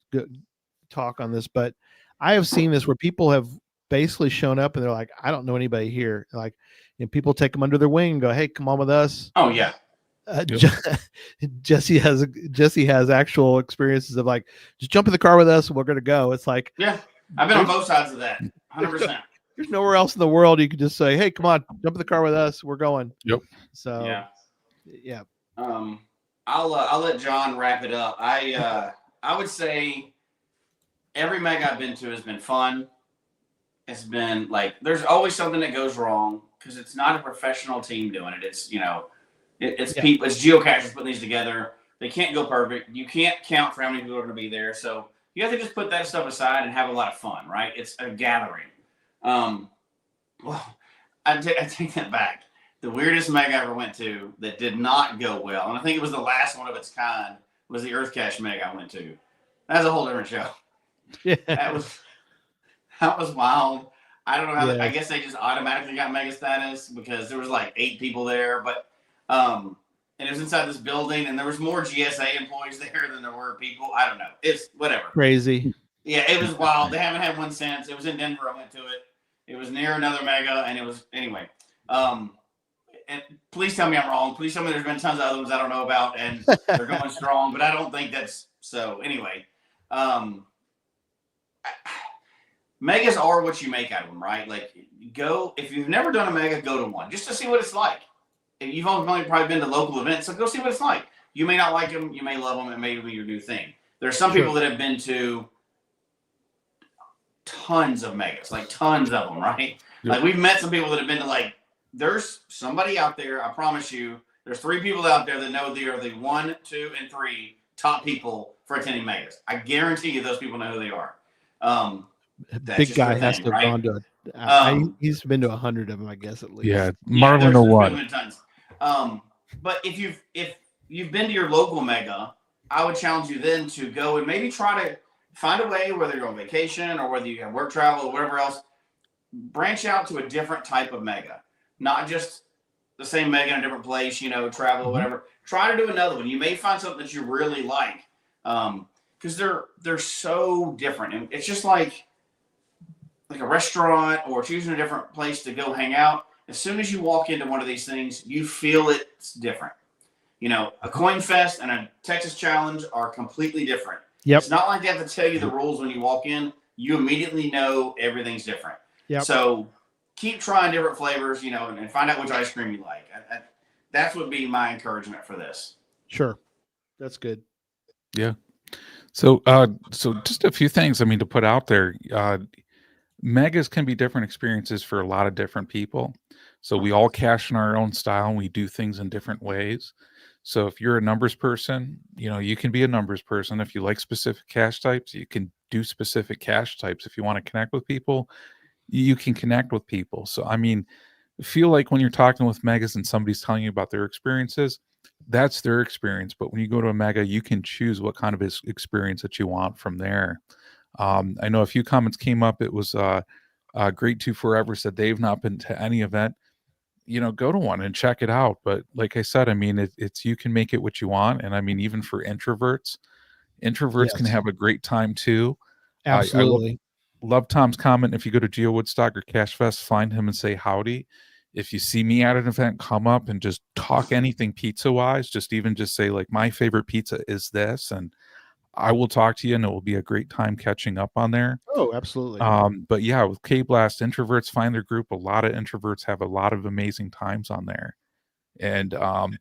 talk on this, but I have seen this where people have basically shown up and they're like, I don't know anybody here. Like, and people take them under their wing and go, hey, come on with us. Oh yeah. Jesse has actual experiences of like, just jump in the car with us and we're going to go. It's like, yeah, I've been on both sides of that. 100%. There's nowhere else in the world you could just say, hey, come on, jump in the car with us. We're going. Yep. So yeah. I'll let John wrap it up. I would say every mega I've been to has been fun. It's been like, there's always something that goes wrong because it's not a professional team doing it. It's, it's people, it's geocachers putting these together. They can't go perfect. You can't count for how many people are going to be there. So you have to just put that stuff aside and have a lot of fun, right? It's a gathering. Well, I take that back. The weirdest mega I ever went to that did not go well, and I think it was the last one of its kind, was the Earth Cache mega I went to. That's a whole different show. Yeah. That was wild. I don't know how. I guess they just automatically got mega status because there was like 8 people there, but and it was inside this building, and there was more GSA employees there than there were people. I don't know. It's whatever. Crazy. Yeah, it was wild. They haven't had one since. It was in Denver. I went to it. It was near another mega, and it was anyway. And please tell me I'm wrong. Please tell me there's been tons of other ones I don't know about, and they're going strong. But I don't think that's so. Anyway, megas are what you make out of them, right? Like, go if you've never done a mega, go to one just to see what it's like. If you've only probably been to local events, so go see what it's like. You may not like them, you may love them, it may be your new thing. There are some people that have been to tons of megas, like tons of them, right? Yep. Like we've met some people that have been to like. There's somebody out there, I promise you, there's 3 people out there that know they are the 1, 2, and 3 top people for attending megas. I guarantee you those people know who they are. Big guy has to have gone to he's been to 100 of them, I guess, at least. Yeah, Marlon or what? But if you've been to your local mega, I would challenge you then to go and maybe try to find a way, whether you're on vacation or whether you have work travel or whatever else, branch out to a different type of mega, not just the same mega in a different place, travel or whatever. Try to do another one. You may find something that you really like, because they're so different. And it's just like a restaurant or choosing a different place to go hang out. As soon as you walk into one of these things, you feel it's different. A Coin Fest and a Texas Challenge are completely different. Yep. It's not like they have to tell you the rules when you walk in. You immediately know everything's different. Yep. So keep trying different flavors, and find out which ice cream you like. That would be my encouragement for this. Sure. That's good. Yeah. So just a few things, to put out there. Megas can be different experiences for a lot of different people. So we all cache in our own style and we do things in different ways. So if you're a numbers person, you can be a numbers person. If you like specific cache types, you can do specific cache types. If you want to connect with people, you can connect with people. So, feel like when you're talking with megas and somebody's telling you about their experiences, that's their experience. But when you go to a mega, you can choose what kind of experience that you want from there. I know a few comments came up. It was Great to Forever said they've not been to any event. Go to one and check it out. But like I said, it's you can make it what you want. And even for introverts Yes. can have a great time too. Absolutely. I love Tom's comment. If you go to Geo Woodstock or Cache Fest, find him and say howdy. If you see me at an event, come up and just talk anything pizza wise. Just say like, my favorite pizza is this, and I will talk to you, and it will be a great time catching up on there. Oh, absolutely. But yeah, with K-Blast, introverts find their group. A lot of introverts have a lot of amazing times on there. And on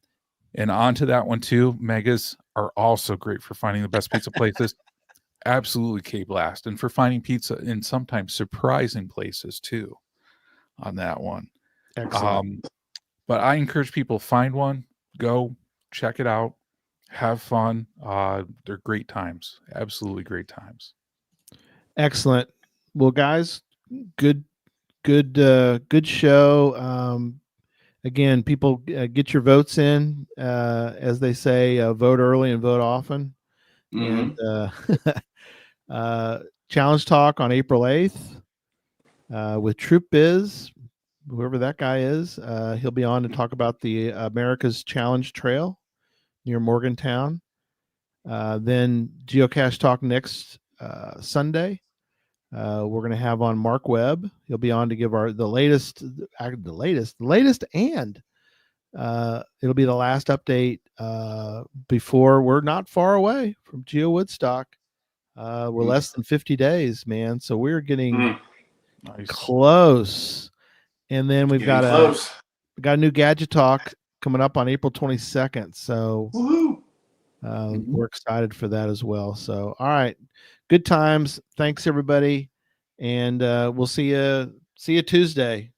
to that one too, megas are also great for finding the best pizza places. Absolutely K-Blast. And for finding pizza in sometimes surprising places too on that one. Excellent. But I encourage people, find one, go check it out, have fun. They're great times. Absolutely great times. Excellent. Well, guys, good show. Again, people, get your votes in, as they say, vote early and vote often. Mm-hmm. And Challenge Talk on April 8th with Troop Biz, whoever that guy is. He'll be on to talk about the America's Challenge Trail near Morgantown. Then Geocache Talk next Sunday. We're going to have on Mark Webb. He'll be on to give the latest, and it'll be the last update before we're not far away from Geo Woodstock. We're less than 50 days, man. So we're getting close. And then we've got a new Gadget Talk coming up on April 22nd. So we're excited for that as well. So, all right. Good times. Thanks everybody. And we'll see you Tuesday.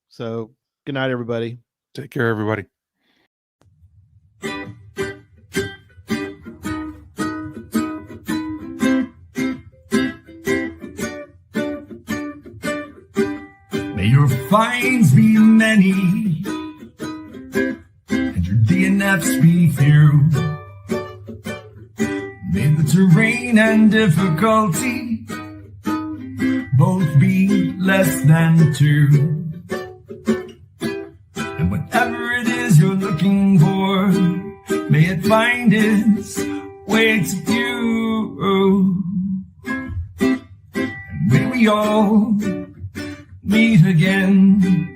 So good night, everybody. Take care, everybody. May your finds be many and your DNFs be few. May the terrain and difficulty both be less than 2. And whatever it is you're looking for, may it find its way to you. And may we all meet again.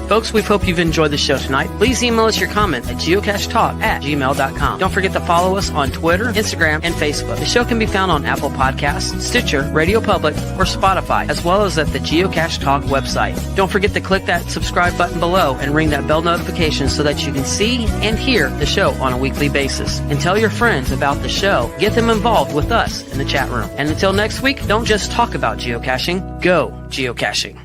Folks, we hope you've enjoyed the show tonight. Please email us your comment at geocachetalk@gmail.com. Don't forget to follow us on Twitter, Instagram, and Facebook. The show can be found on Apple Podcasts, Stitcher, Radio Public, or Spotify, as well as at the Geocache Talk website. Don't forget to click that subscribe button below and ring that bell notification so that you can see and hear the show on a weekly basis. And tell your friends about the show. Get them involved with us in the chat room. And until next week, don't just talk about geocaching, go geocaching.